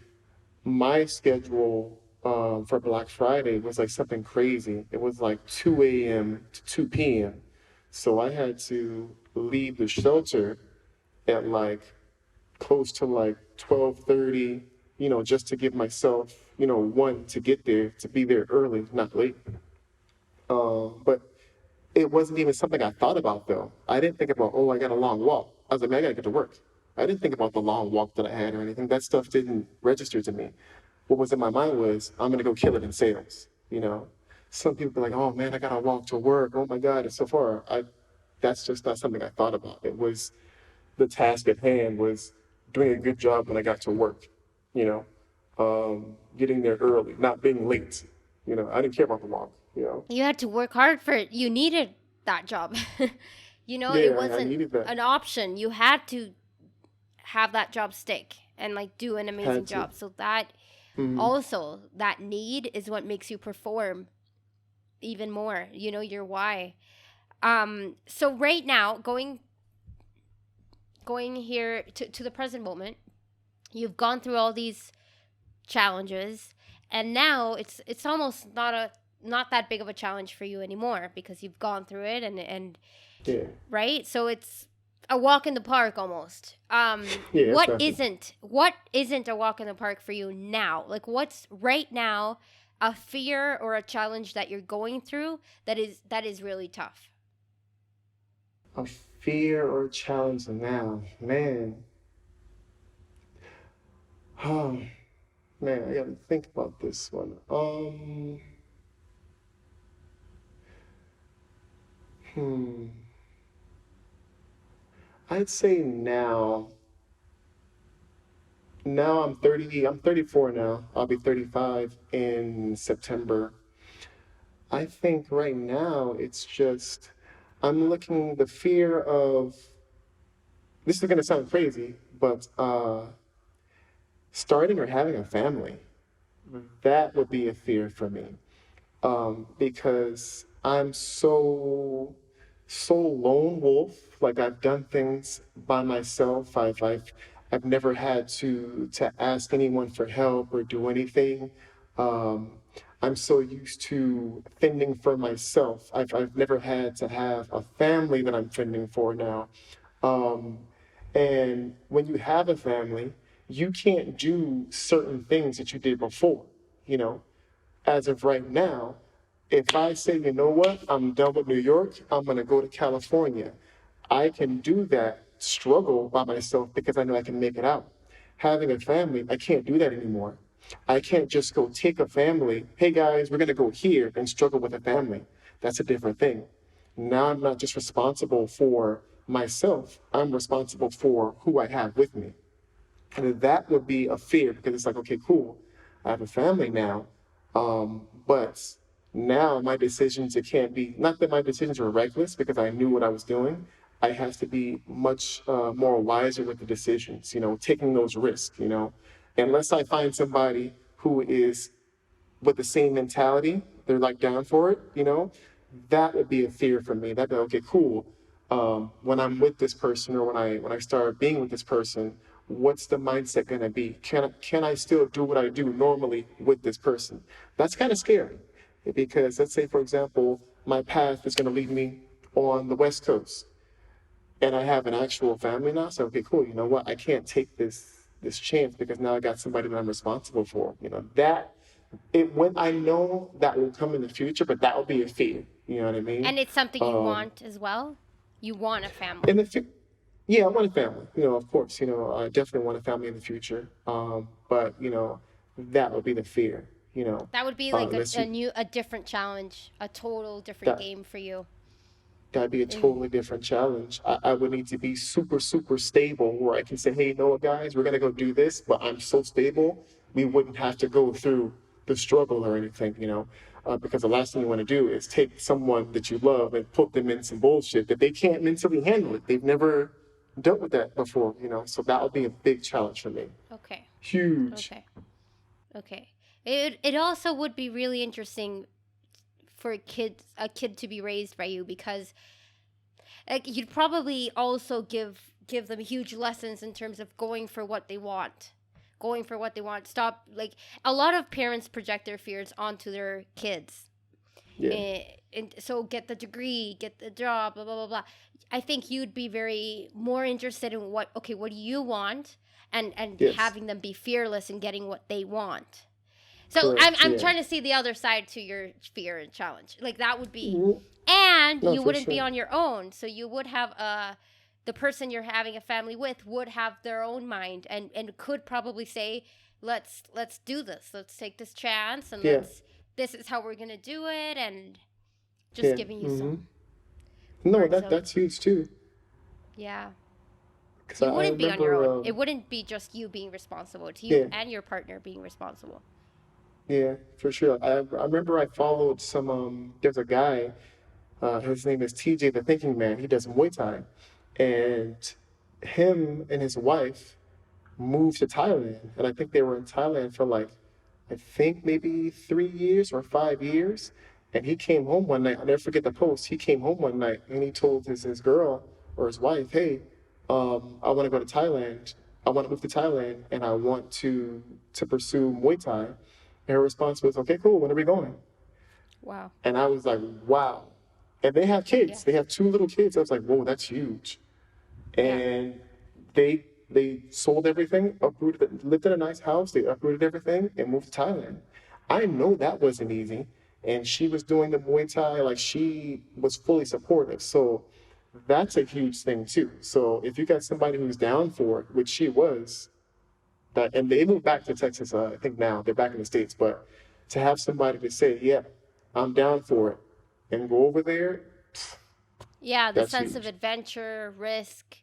my schedule for Black Friday was like something crazy. It was like 2 a.m. to 2 p.m. So I had to leave the shelter at like close to like 12:30, just to give myself, one to get there, to be there early, not late. But it wasn't even something I thought about though. I didn't think about, oh, I got a long walk. I was like, "Man, I gotta get to work." I didn't think about the long walk that I had or anything. That stuff didn't register to me. What was in my mind was, I'm gonna go kill it in sales. Some people are like, "Oh man, I gotta walk to work. Oh my God." And so far, that's just not something I thought about. It was the task at hand was doing a good job when I got to work, you know, getting there early, not being late. I didn't care about the walk. You had to work hard for it. You needed that job. It Yeah, I wasn't needed that. an option. You had to have that job stick and like do an amazing Had to. job. So that Mm, also that need is what makes you perform even more. Your why. So right now, going here to the present moment, you've gone through all these challenges, and now it's almost not that big of a challenge for you anymore because you've gone through it, and yeah, right, so it's a walk in the park almost. yeah, what exactly. isn't a walk in the park for you now? Like, what's right now a fear or a challenge that you're going through that is really tough? A fear or a challenge now, man. Oh, man, I gotta think about this one. Hmm. I'd say now. Now I'm 30. I'm 34 now. I'll be 35 in September. I think right now it's just I'm looking the fear of this is going to sound crazy, but starting or having a family, that would be a fear for me. Because I'm so lone wolf. Like I've done things by myself. I've never had to ask anyone for help or do anything. Um, I'm so used to fending for myself. I've never had to have a family that I'm fending for now. Um, and when you have a family, you can't do certain things that you did before, you know as of right now, if I say, you know what, I'm done with New York, I'm going to go to California, I can do that struggle by myself because I know I can make it out. Having a family, I can't do that anymore. I can't just go take a family, hey guys, we're going to go here and struggle with a family. That's a different thing. Now I'm not just responsible for myself, I'm responsible for who I have with me. And that would be a fear because it's like, okay, cool. I have a family now. But now my decisions, it can't be, not that my decisions were reckless because I knew what I was doing. I have to be much more wiser with the decisions, taking those risks. Unless I find somebody who is with the same mentality, they're like down for it. That would be a fear for me. That'd be okay, cool. When I'm with this person or when I start being with this person, what's the mindset gonna be? Can I still do what I do normally with this person? That's kind of scary because let's say, for example, my path is gonna lead me on the West Coast and I have an actual family now. So okay, cool. You know what? I can't take this chance because now I got somebody that I'm responsible for. That it when I know that will come in the future, but that will be a fear. You know what I mean? And it's something you Um, want as well. You want a in family. the yeah, I want a family. Of course. I definitely want a family in the future. But that would be the fear. That would be like Unless you a different challenge, a total different that game for you. that'd be a Eh, totally different challenge. I would need to be super, super stable where I can say, hey, you know what, guys, we're gonna go do this, but I'm so stable, we wouldn't have to go through the struggle or anything. Because the last thing you want to do is take someone that you love and put them in some bullshit that they can't mentally handle it. They've never dealt with that before. So that would be a big challenge for me. Okay. Huge. Okay. Okay. It also would be really interesting for a kid to be raised by you because like you'd probably also give them huge lessons in terms of going for what they want. Going for what they want. Stop like a lot of parents project their fears onto their kids. Yeah. And so get the degree, get the job, blah blah blah blah. I think you'd be very more interested in what do you want, and Yes. having them be fearless in getting what they want. So I'm Correct. I'm Yeah. trying to see the other side to your fear and challenge. Like that would be, Mm, and no, you for wouldn't be sure. on your own. So you would have the person you're having a family with would have their own mind and could probably say, let's do this. Let's take this chance and Yeah. this is how we're gonna do it and just Yeah. giving you Hmm. some No, words that of that's huge too. yeah. Because You I wouldn't be on your remember, own. It wouldn't be just you being responsible. It's you yeah, and your partner being responsible. yeah, for sure. I remember I followed there's a guy, his name is TJ the Thinking Man. He does Muay Thai. And him and his wife moved to Thailand. And I think they were in Thailand for like, I think maybe 3 years or 5 years. And he came home one night. I'll never forget the post. He came home one night and he told his girl or his wife, hey, I want to go to Thailand. I want to move to Thailand and I want to pursue Muay Thai. And her response was, okay, cool. When are we going? Wow. And I was like, wow. And they have Yeah. kids. They have two little kids. I was like, whoa, that's huge. Yeah. And they sold everything, uprooted, lived in a nice house. They uprooted everything and moved to Thailand. I know that wasn't easy. And she was doing the Muay Thai, like she was fully supportive. So that's a huge thing too. So if you got somebody who's down for it, which she was, that and they moved back to Texas, I think now they're back in the States, but to have somebody to say, yeah, I'm down for it and go over there, Yeah, the that's sense of huge. adventure, risk,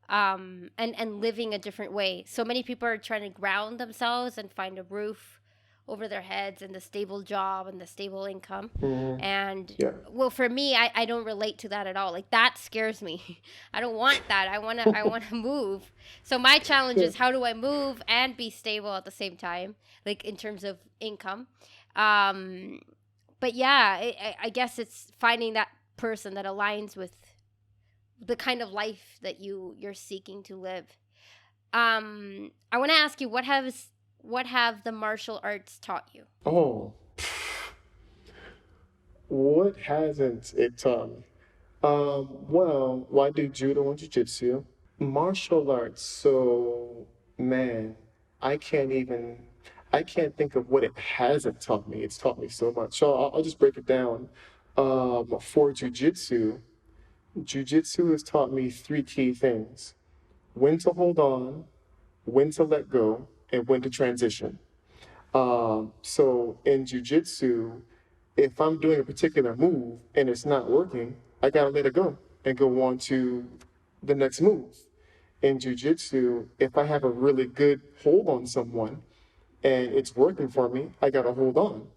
and living a different way. So many people are trying to ground themselves and find a roof over their heads and the stable job and the stable income. Hmm. And Yeah. well, for me, I don't relate to that at all. Like that scares me. I don't want that. I want to move. So my challenge Yeah. is how do I move and be stable at the same time, like in terms of income. Um, but yeah, I guess it's finding that person that aligns with the kind of life that you're seeking to live. I want to ask you, what have the martial arts taught you? Oh, what hasn't it taught me? Well, I do judo and jujitsu. Martial arts, so man, I can't even, I can't think of what it hasn't taught me. It's taught me so much. So I'll just break it down. For jujitsu has taught me three key things: when to hold on, when to let go, and when to transition. So in jujitsu, if I'm doing a particular move and it's not working, I gotta let it go and go on to the next move. In jujitsu, if I have a really good hold on someone and it's working for me, I gotta hold on.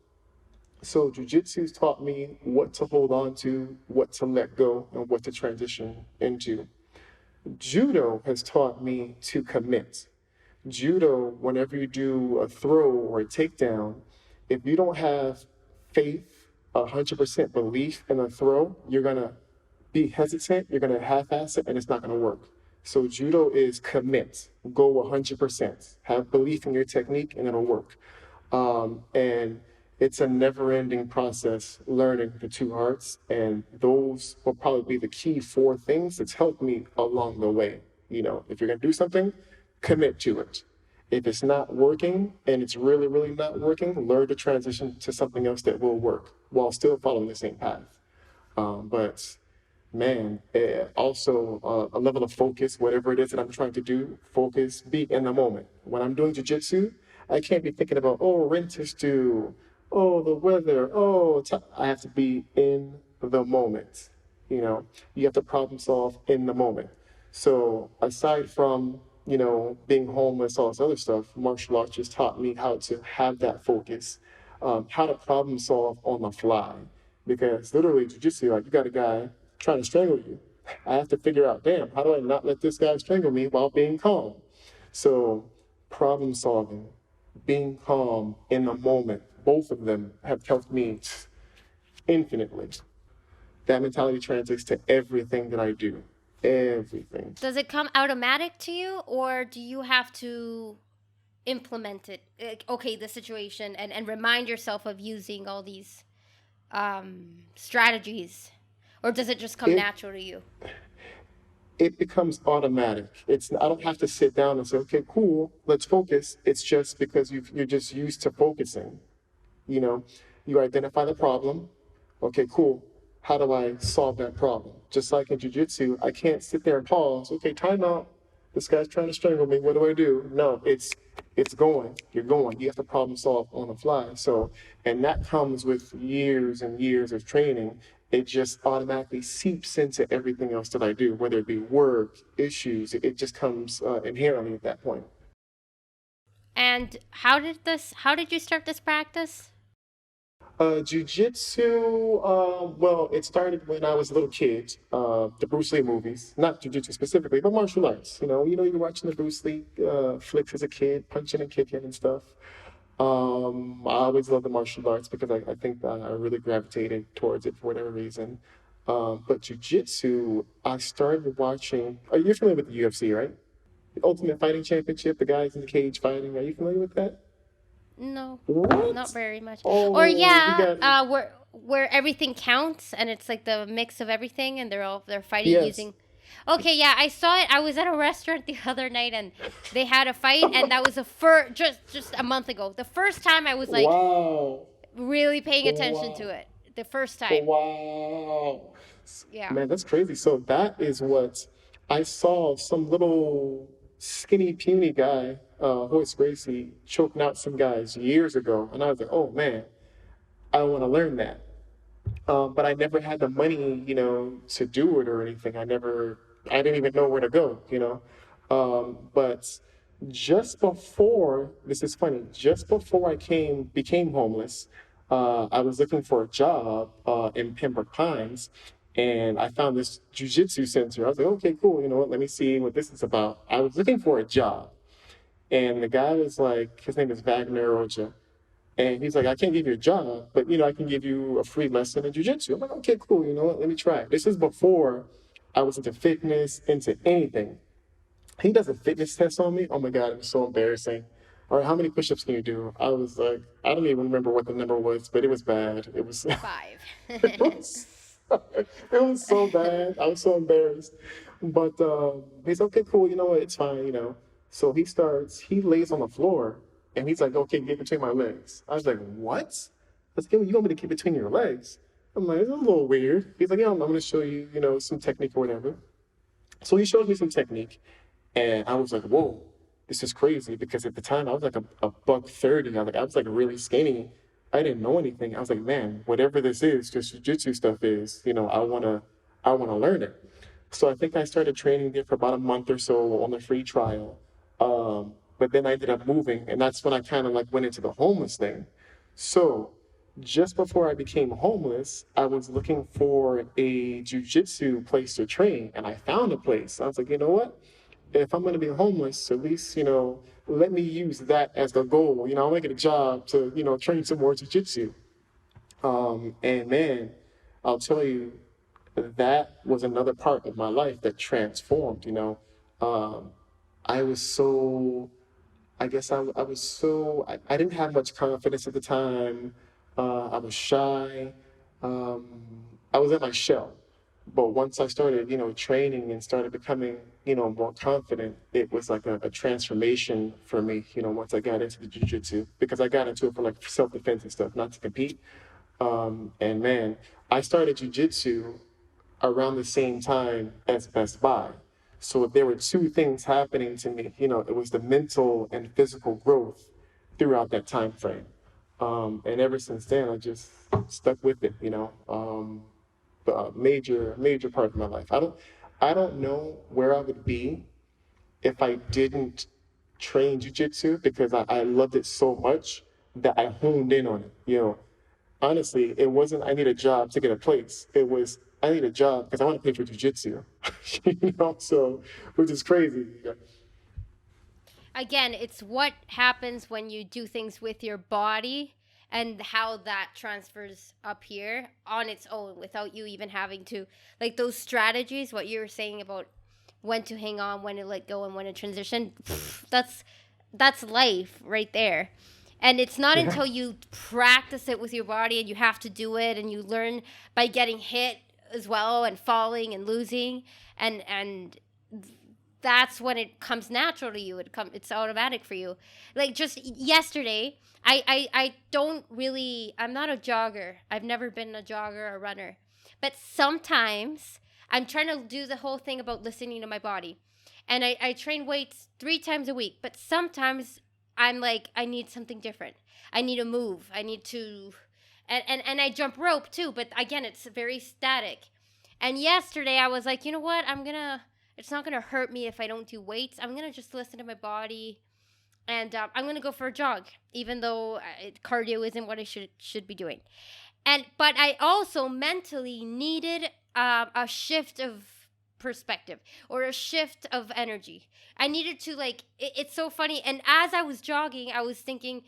So jujitsu's taught me what to hold on to, what to let go, and what to transition into. Judo has taught me to commit. Judo, whenever you do a throw or a takedown, if you don't have faith, 100% belief in a throw, you're gonna be hesitant, you're gonna half-ass it, and it's not gonna work. So judo is commit, go 100%, have belief in your technique, and it'll work. And it's a never-ending process learning the two arts, and those will probably be the key four things that's helped me along the way. If you're gonna do something, commit to it. If it's not working and it's really, really not working, learn to transition to something else that will work while still following the same path. But man, also a level of focus, whatever it is that I'm trying to do, focus, be in the moment. When I'm doing jujitsu, I can't be thinking about, oh, rent is due, oh, the weather, oh, I have to be in the moment. You have to problem solve in the moment. So aside from, being homeless, all this other stuff, martial arts just taught me how to have that focus, how to problem solve on the fly. Because literally, jujitsu, like you got a guy trying to strangle you. I have to figure out, damn, how do I not let this guy strangle me while being calm? So, problem solving, being calm in the moment, both of them have helped me infinitely. That mentality translates to everything that I do. Everything. Does it come automatic to you, or do you have to implement it? Okay, the situation, and remind yourself of using all these strategies, or does it just come It natural to you? it becomes automatic. I don't have to sit down and say, okay, cool, let's focus. It's just because you're just used to focusing. You know, you identify the problem. Okay, cool. How do I solve that problem? Just like in jujitsu, I can't sit there and pause. Okay, time out. This guy's trying to strangle me. What do I do? No, it's going. You're going. You have to problem solve on the fly. So, and that comes with years and years of training. It just automatically seeps into everything else that I do, whether it be work, issues. It just comes inherently at that point. And how did you start this practice? Jiu-jitsu, well, it started when I was a little kid. The Bruce Lee movies, not jiu-jitsu specifically, but martial arts. You're watching the Bruce Lee flicks as a kid, punching and kicking and stuff. I always loved the martial arts because I think that I really gravitated towards it for whatever reason. But jiu-jitsu, I started watching. Are you familiar with the UFC, right? The Ultimate Fighting Championship, the guys in the cage fighting. Are you familiar with that? No, not What? very much. Or Oh, you yeah, got where everything counts and it's like the mix of everything and they're fighting yes. using. Okay, yeah, I saw it. I was at a restaurant the other night and they had a fight and that was the first just a month ago. The first time I was like Wow. really paying attention to Wow. it. The first time. Wow. Yeah. Man, that's crazy. So that is what I saw some little skinny, puny guy, Horace Gracie, choking out some guys years ago. And I was like, oh man, I want to learn that. But I never had the money, to do it or anything. I didn't even know where to go. But just before, this is funny, just before became homeless, I was looking for a job in Pembroke Pines, and I found this jujitsu center. I was like, okay, cool. You know what? Let me see what this is about. I was looking for a job, and the guy was like, his name is Wagner Oja, and he's like, I can't give you a job, but I can give you a free lesson in jujitsu. I'm like, okay, cool. You know what? Let me try it. This is before I was into fitness, into anything. He does a fitness test on me. Oh my God, it was so embarrassing. All right, how many push-ups can you do? I was like, I don't even remember what the number was, but it was bad. It was, 5. it was, it was so bad. I was so embarrassed. But he's okay, cool. You know what? It's fine. So he lays on the floor and he's like, okay, get between my legs. I was like, what? Let's get you want me to get between your legs? I'm like, it's a little weird. He's like, yeah, I'm going to show you, some technique or whatever. So he shows me some technique, and I was like, whoa, this is crazy. Because at the time I was like a buck 30. I was like really skinny. I didn't know anything. I was like, man, whatever this is, this jujitsu stuff is, I wanna learn it. So I think I started training there for about a month or so on the free trial. But then I ended up moving, and that's when I kind of like went into the homeless thing. So just before I became homeless, I was looking for a jujitsu place to train, and I found a place. I was like, you know what? If I'm going to be homeless, at least, let me use that as the goal. I'll make it a job to, train some more jujitsu. And man, I'll tell you, that was another part of my life that transformed. Um, I was so I guess I was so I didn't have much confidence at the time. I was shy. Um, I was in my shell. But once I started, training and started becoming, more confident, it was like a transformation for me, once I got into the jujitsu, because I got into it for like self-defense and stuff, not to compete. And man, I started jujitsu around the same time as Best Buy. So there were two things happening to me. It was the mental and physical growth throughout that time frame. And ever since then, I just stuck with it. A major part of my life. I don't know where I would be if I didn't train jujitsu, because I loved it so much that I honed in on it. Honestly, it wasn't I need a job to get a place. It was I need a job because I want to pay for jujitsu. So which is crazy. Again, it's what happens when you do things with your body and how that transfers up here on its own without you even having to, like, those strategies, what you were saying about when to hang on, when to let go, and when to transition. That's life right there. And it's not Yeah. until you practice it with your body and you have to do it and you learn by getting hit as well and falling and losing, and that's when it comes natural to you. It's automatic for you. Like just yesterday, I don't really, I'm not a jogger. I've never been a jogger or runner. But sometimes I'm trying to do the whole thing about listening to my body. And I train weights 3 times a week, but sometimes I'm like, I need something different. I need to move. I need to, and I jump rope too, but again, it's very static. And yesterday I was like, you know what? It's not gonna hurt me if I don't do weights. I'm gonna just listen to my body, and I'm gonna go for a jog, even though cardio isn't what I should be doing. But I also mentally needed a shift of perspective or a shift of energy. I needed to it's so funny. And as I was jogging, I was thinking,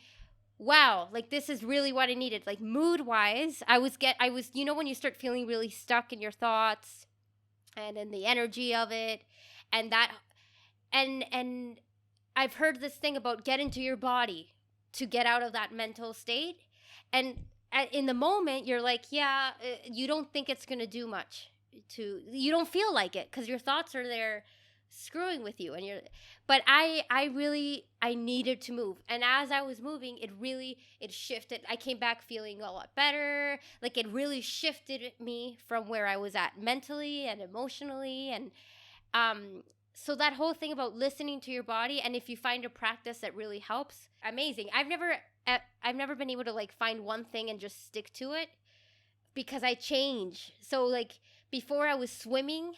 wow, like this is really what I needed. Like mood wise, I was when you start feeling really stuck in your thoughts and in the energy of it, and that and I've heard this thing about get into your body to get out of that mental state. And in the moment, you're like, yeah, you don't think it's going to do much. You don't feel like it because your thoughts are there screwing with you. But I needed to move. And as I was moving, it shifted. I came back feeling a lot better. Like it really shifted me from where I was at mentally and emotionally. And so that whole thing about listening to your body, and if you find a practice that really helps, amazing. I've never been able to like find one thing and just stick to it, because I change. So like before I was swimming,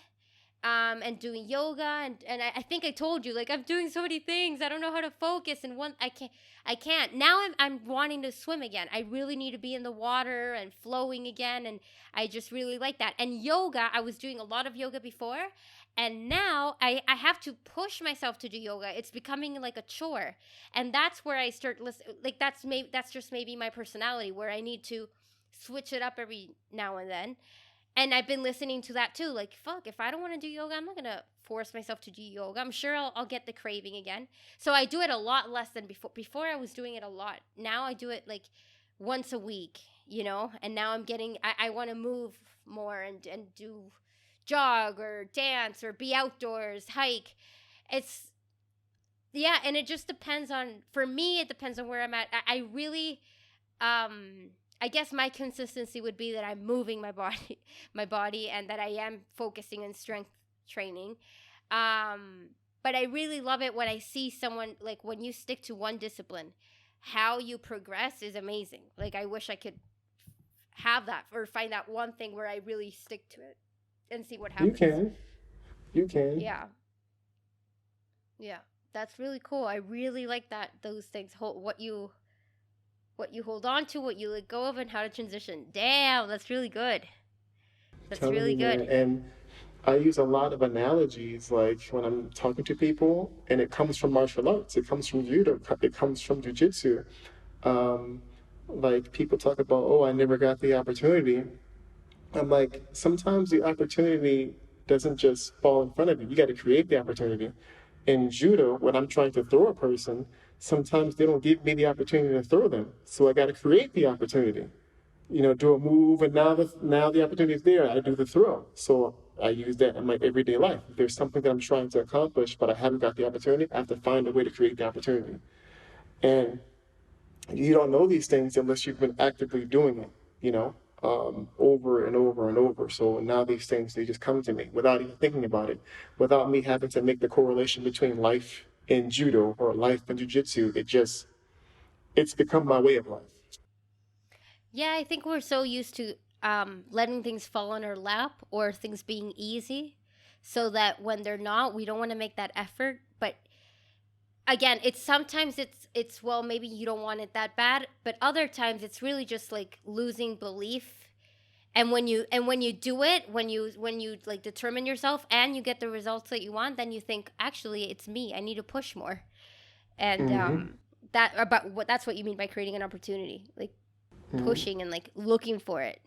and doing yoga, and I think I told you, like, I'm doing so many things. I don't know how to focus, and one I can't. Now I'm wanting to swim again. I really need to be in the water and flowing again, and I just really like that. And yoga, I was doing a lot of yoga before, and now I have to push myself to do yoga. It's becoming like a chore, and that's where I start listening. Like, that's just maybe my personality, where I need to switch it up every now and then. And I've been listening to that too. Like, fuck, if I don't want to do yoga, I'm not going to force myself to do yoga. I'm sure I'll get the craving again. So I do it a lot less than before. Before I was doing it a lot. Now I do it like once a week, And now I want to move more and do jog or dance or be outdoors, hike. It's, yeah. And it just depends for me, it depends on where I'm at. I really, I guess my consistency would be that I'm moving my body, and that I am focusing on strength training. But I really love it when I see someone, like, when you stick to one discipline, how you progress is amazing. Like, I wish I could have that, or find that one thing where I really stick to it and see what You happens. can. You can. Yeah. Yeah. That's really cool. I really like those things. What you hold on to, what you let go of, and how to transition. Damn, that's really good. That's Telling really you, man. good. And I use a lot of analogies, like when I'm talking to people, and it comes from martial arts, it comes from judo, it comes from jujitsu. Um, like people talk about, oh, I never got the opportunity. I'm like, sometimes the opportunity doesn't just fall in front of you. You got to create the opportunity. In judo, when I'm trying to throw a person, sometimes they don't give me the opportunity to throw them. So I got to create the opportunity. Do a move, and now the opportunity is there. I do the throw. So I use that in my everyday life. If there's something that I'm trying to accomplish, but I haven't got the opportunity, I have to find a way to create the opportunity. And you don't know these things unless you've been actively doing it, over and over and over. So now these things, they just come to me without even thinking about it, without me having to make the correlation between life in judo or life in jujitsu. It's become my way of life. Yeah, I think we're so used to letting things fall on our lap, or things being easy, so that when they're not, we don't want to make that effort. But again, it's well, maybe you don't want it that bad, but other times it's really just like losing belief. And when you do it, when you like determine yourself and you get the results that you want, then you think, actually, it's me. I need to push more. And Hmm. that's what you mean by creating an opportunity, like pushing and like looking for it.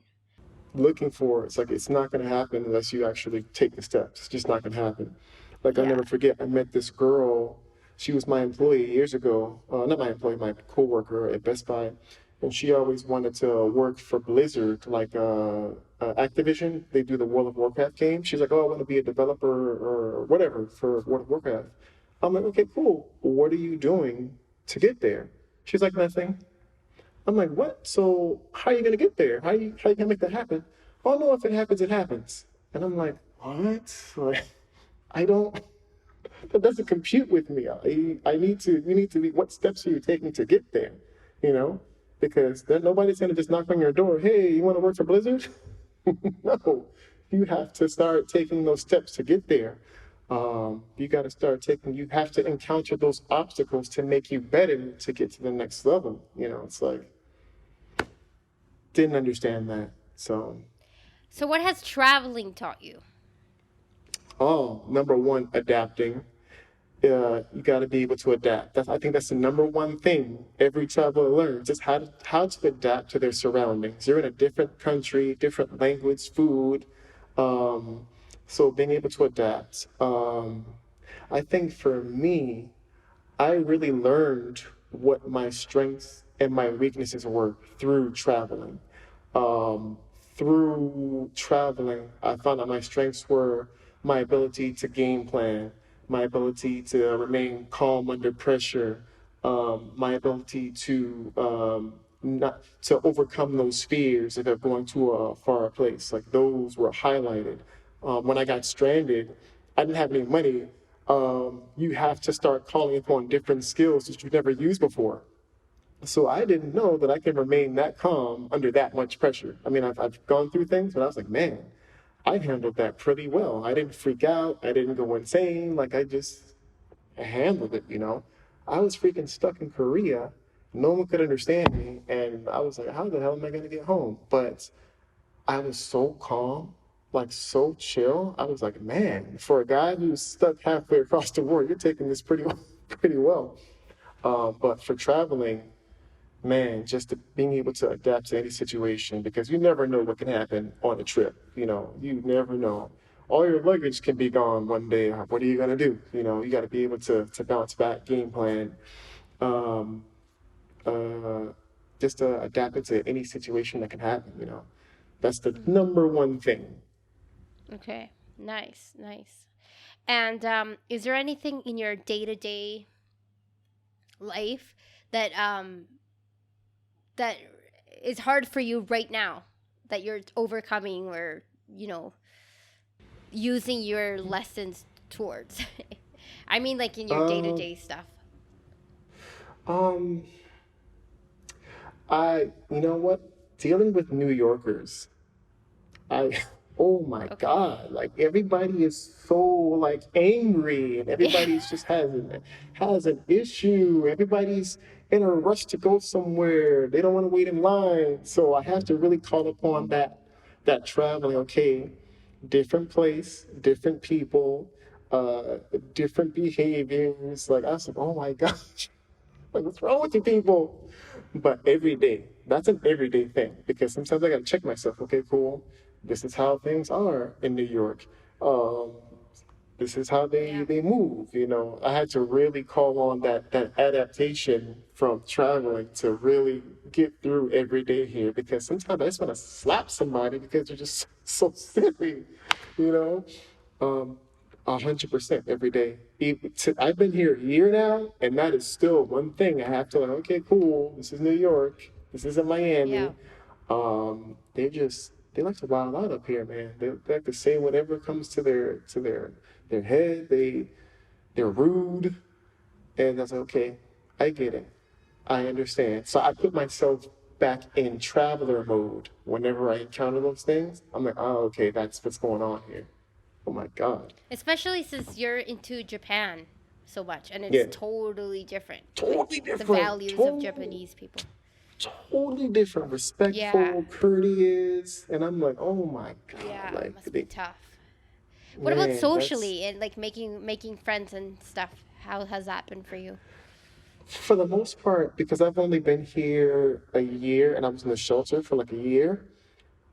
Looking for it's like it's not going to happen unless you actually take the steps. It's just not going to happen. Like I'll Yeah. never forget, I met this girl. She was my employee years ago. Not my employee, my coworker at Best Buy, and she always wanted to work for Blizzard, like Activision. They do the World of Warcraft game. She's like, oh, I want to be a developer or whatever for World of Warcraft. I'm like, okay, cool. What are you doing to get there? She's like, nothing. I'm like, what? So how are you gonna get there? How you gonna make that happen? Oh no, if it happens, it happens. And I'm like, what? Like, I don't. That doesn't compute with me. I need to. You need to be. What steps are you taking to get there? You know, because then nobody's gonna just knock on your door. Hey, you want to work for Blizzard? No, you have to start taking those steps to get there. You got to start taking. You have to encounter those obstacles to make you better to get to the next level. It's like didn't understand that. So, So what has traveling taught you? number one, adapting. You got to be able to adapt. I think that's the number one thing every traveler learns is how to adapt to their surroundings. You're in a different country, different language, food. Um, so being able to adapt. I think for me, I really learned what my strengths and my weaknesses were through traveling. Um, Through traveling, I found out my strengths were my ability to game plan, my ability to remain calm under pressure, my ability to not to overcome those fears of going to a far place. Like those were highlighted. When I got stranded, I didn't have any money. You have to start calling upon different skills that you've never used before. So I didn't know that I can remain that calm under that much pressure. I mean, I've gone through things, but I was like, man, I handled that pretty well. I didn't freak out. I didn't go insane. Like I handled it, you know. I was freaking stuck in Korea. No one could understand me. And I was like, how the hell am I going to get home? But I was so calm, like so chill. I was like, man, for a guy who's stuck halfway across the world, you're taking this pretty, pretty well. But for traveling, man, just being able to adapt to any situation because you never know what can happen on a trip. You know, you never know. All your luggage can be gone one day. What are you gonna do? You know, you got to be able to bounce back, game plan, um, uh, just adapt it to any situation that can happen. You know, that's the number one thing. Okay. Nice. Nice. And is there anything in your day to day life that that is hard for you right now that you're overcoming or using your lessons towards? I mean, like in your day to Um, day stuff. um, you know what? Dealing with New Yorkers, I, oh my Okay. God, like everybody is so like angry and Yeah. everybody's just has an issue. Everybody's in a rush to go somewhere. They don't want to wait in line. So I have to really call upon that traveling, okay, different place, different people, different behaviors. Like I was like, oh my gosh. Like, what's wrong with you people? But every day, that's an everyday thing because sometimes I gotta check myself. Okay, cool. This is how things are in New York. Um, this is how Yeah. they move. You know, I had to really call on that adaptation from traveling to really get through every day here because sometimes I just want to slap somebody because they're just so silly. You know, um, 100% every day. I've been here a year now, and that is still one thing I have to like. Okay, cool. This is New York. This isn't Yeah. Miami. They like to wild out up here, man. They like to say whatever comes to their head. They're rude, and that's okay. I get it. I understand. So I put myself back in traveler mode whenever I encounter those things. I'm like, oh, okay, that's what's going on here. Oh my God. Especially since you're into Japan so much and it's Yeah, totally different. Like totally the different. values of Japanese people. Totally different. Yeah. Respectful, courteous, and I'm like, oh my God, Yeah, it like must be tough. What about man, that's socially and like making friends and stuff? How has that been for you? for the most part because I've only been here a year and I was in the shelter for like a year.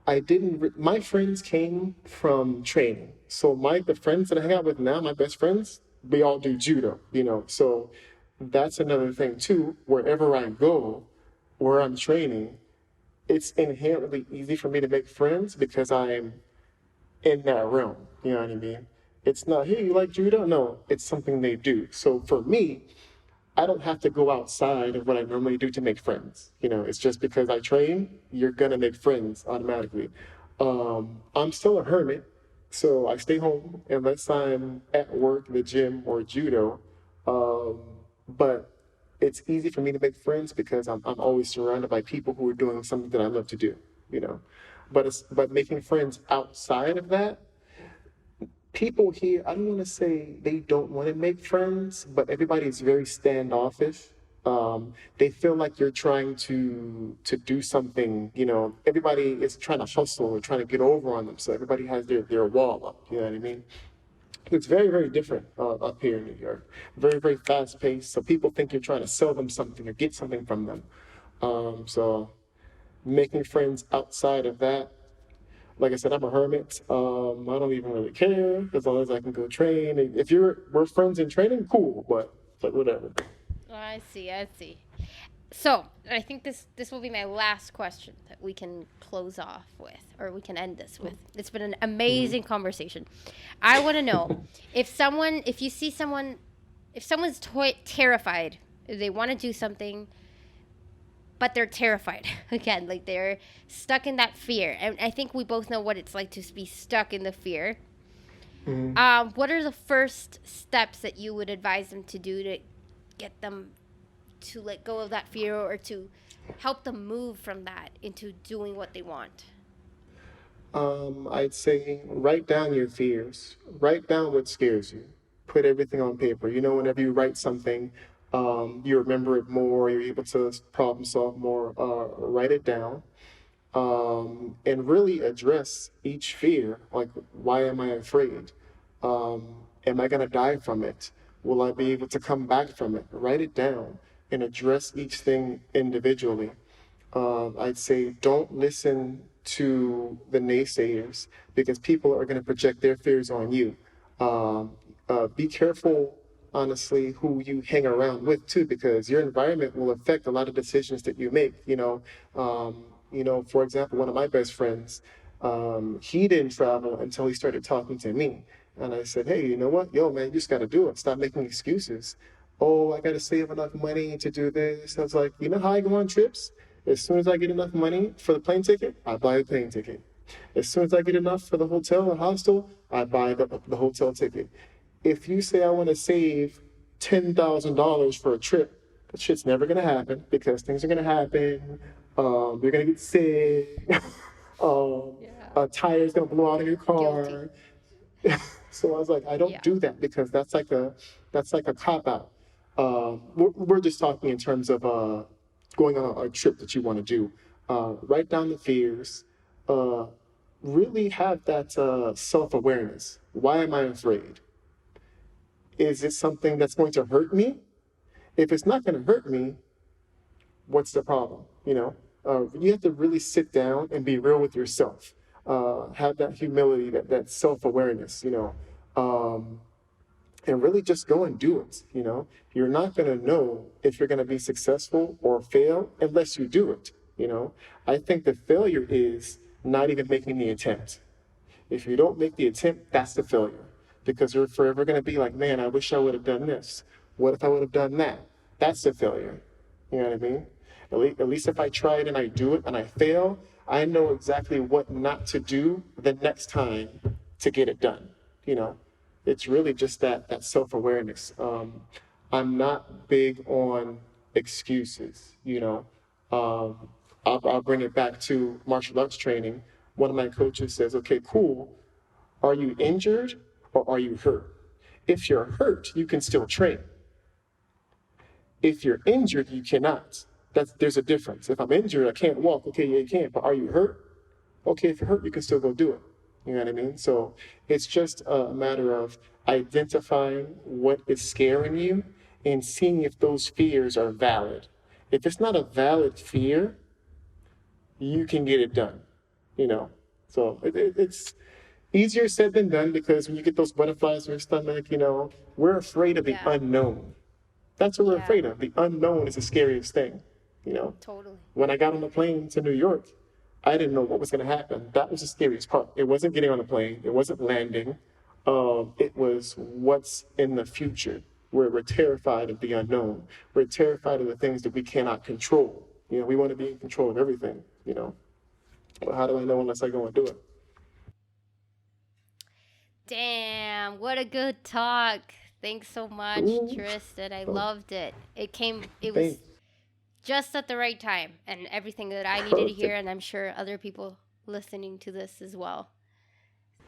My friends came from training. So the friends that I hang out with now, my best friends, we all do judo, you know. So that's another thing too. Wherever I go, where I'm training, it's inherently easy for me to make friends because I'm in that realm. You know what I mean? It's not, hey, you like judo? No, it's something they do. So for me, I don't have to go outside of what I normally do to make friends. You know, it's just because I train, you're gonna make friends automatically. I'm still a hermit, so I stay home unless I'm at work, the gym, or judo. Um, but it's easy for me to make friends because I'm always surrounded by people who are doing something that I love to do. You know, but making friends outside of that, people here, I don't want to say they don't want to make friends, but everybody's very standoffish. They feel like you're trying to do something, you know, everybody is trying to hustle or trying to get over on them. So everybody has their wall up, you know what I mean? It's very, very different up here in New York. Very, very fast paced. So people think you're trying to sell them something or get something from them. So making friends outside of that, like I said, I'm a hermit. I don't even really care as long as I can go train. And if we're friends in training, cool. But whatever. Oh, I see. I see. So I think this will be my last question that we can close off with, or we can end this with. It's been an amazing conversation. I want to know if you see someone, if someone's terrified, they want to do something, but they're terrified again, like they're stuck in that fear. And I think we both know what it's like to be stuck in the fear. Mhm. What are the first steps that you would advise them to do to get them to let go of that fear or to help them move from that into doing what they want? I'd say write down your fears. Write down what scares you. Put everything on paper. You know, whenever you write something, you remember it more. You're able to problem solve more. Write it down, and really address each fear. Like, why am I afraid? Am I going to die from it? Will I be able to come back from it? Write it down and address each thing individually. I'd say don't listen to the naysayers because people are going to project their fears on you. Um, be careful, honestly, who you hang around with too, because your environment will affect a lot of decisions that you make. For example, one of my best friends, he didn't travel until he started talking to me. And I said, hey, you know what? Yo, man, you just got to do it. Stop making excuses. Oh, I got to save enough money to do this. I was like, you know how I go on trips? As soon as I get enough money for the plane ticket, I buy a plane ticket. As soon as I get enough for the hotel or hostel, I buy the hotel ticket. If you say I want to save $10,000 for a trip, that shit's never gonna happen because things are gonna happen. You're gonna get sick. Yeah. A tire's gonna blow out of your Guilty. car. So I was like, I don't Yeah. do that because that's like a cop out. We're just talking in terms of going on a trip that you want to do. Write down the fears. Uh, really have that self awareness. Why am I afraid? Is it something that's going to hurt me? If it's not going to hurt me, what's the problem? You have to really sit down and be real with yourself. Have that humility, that self awareness. Um, and really just go and do it. You're not going to know if you're going to be successful or fail unless you do it. I think the failure is not even making the attempt. If you don't make the attempt, that's the failure because you're forever going to be like, man, I wish I would have done this. What if I would have done that? That's the failure. You know what I mean? At least if I try it and I do it and I fail, I know exactly what not to do the next time to get it done. You know, it's really just that self-awareness. I'm not big on excuses. I'll bring it back to martial arts training. One of my coaches says, okay, cool. Are you injured or are you hurt? If you're hurt, you can still train. If you're injured, you cannot. There's a difference. If I'm injured, I can't walk. Okay, yeah, you can't. But are you hurt? Okay, if you're hurt, you can still go do it. You know what I mean? So it's just a matter of identifying what is scaring you and seeing if those fears are valid. If it's not a valid fear, you can get it done. You know, so it's easier said than done because when you get those butterflies in your stomach, we're afraid of the Yeah. unknown. That's what we're Yeah. afraid of. The unknown is the scariest thing. You know, Totally. when I got on the plane to New York, I didn't know what was going to happen. That was the scariest part. It wasn't getting on the plane. It wasn't landing. It was what's in the future. We're terrified of the unknown. We're terrified of the things that we cannot control. We want to be in control of everything. But how do I know unless I go and do it? Damn, what a good talk. Thanks so much, Ooh, Tristan. I oh, loved it. It was thanks. just at the right time and everything that I needed to hear, Perfect. and I'm sure other people listening to this as well.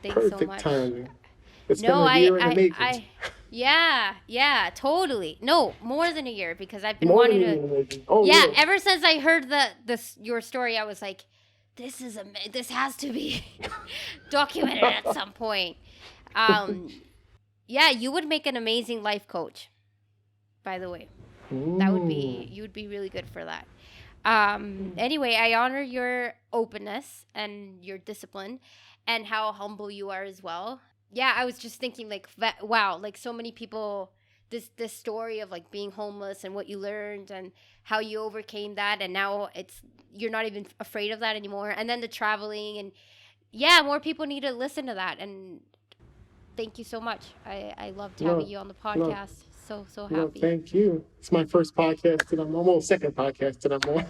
Thanks so Perfect much. timing. It's been No, a year in the making. yeah, totally. No, more than a year because I've been More than wanting a year to. in the making. Oh, Yeah, yeah. ever since I heard your story, I was like, this has to be documented at some point. Um, yeah, you would make an amazing life coach. By the way, Ooh, you would be really good for that. Anyway, I honor your openness and your discipline and how humble you are as well. Yeah, I was just thinking like wow, like so many people this story of like being homeless and what you learned and how you overcame that and now you're not even afraid of that anymore and then the traveling and yeah, more people need to listen to that and thank you so much. I loved having no, you on the no, podcast. So no, happy. thank you. It's my first podcast that I'm on. Well, second podcast that I'm on.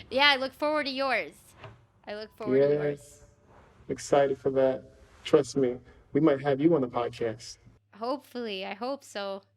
Yeah, I look forward to yours. I look forward to yours. Yes, excited for that. Trust me, we might have you on the podcast. Hopefully, I hope so.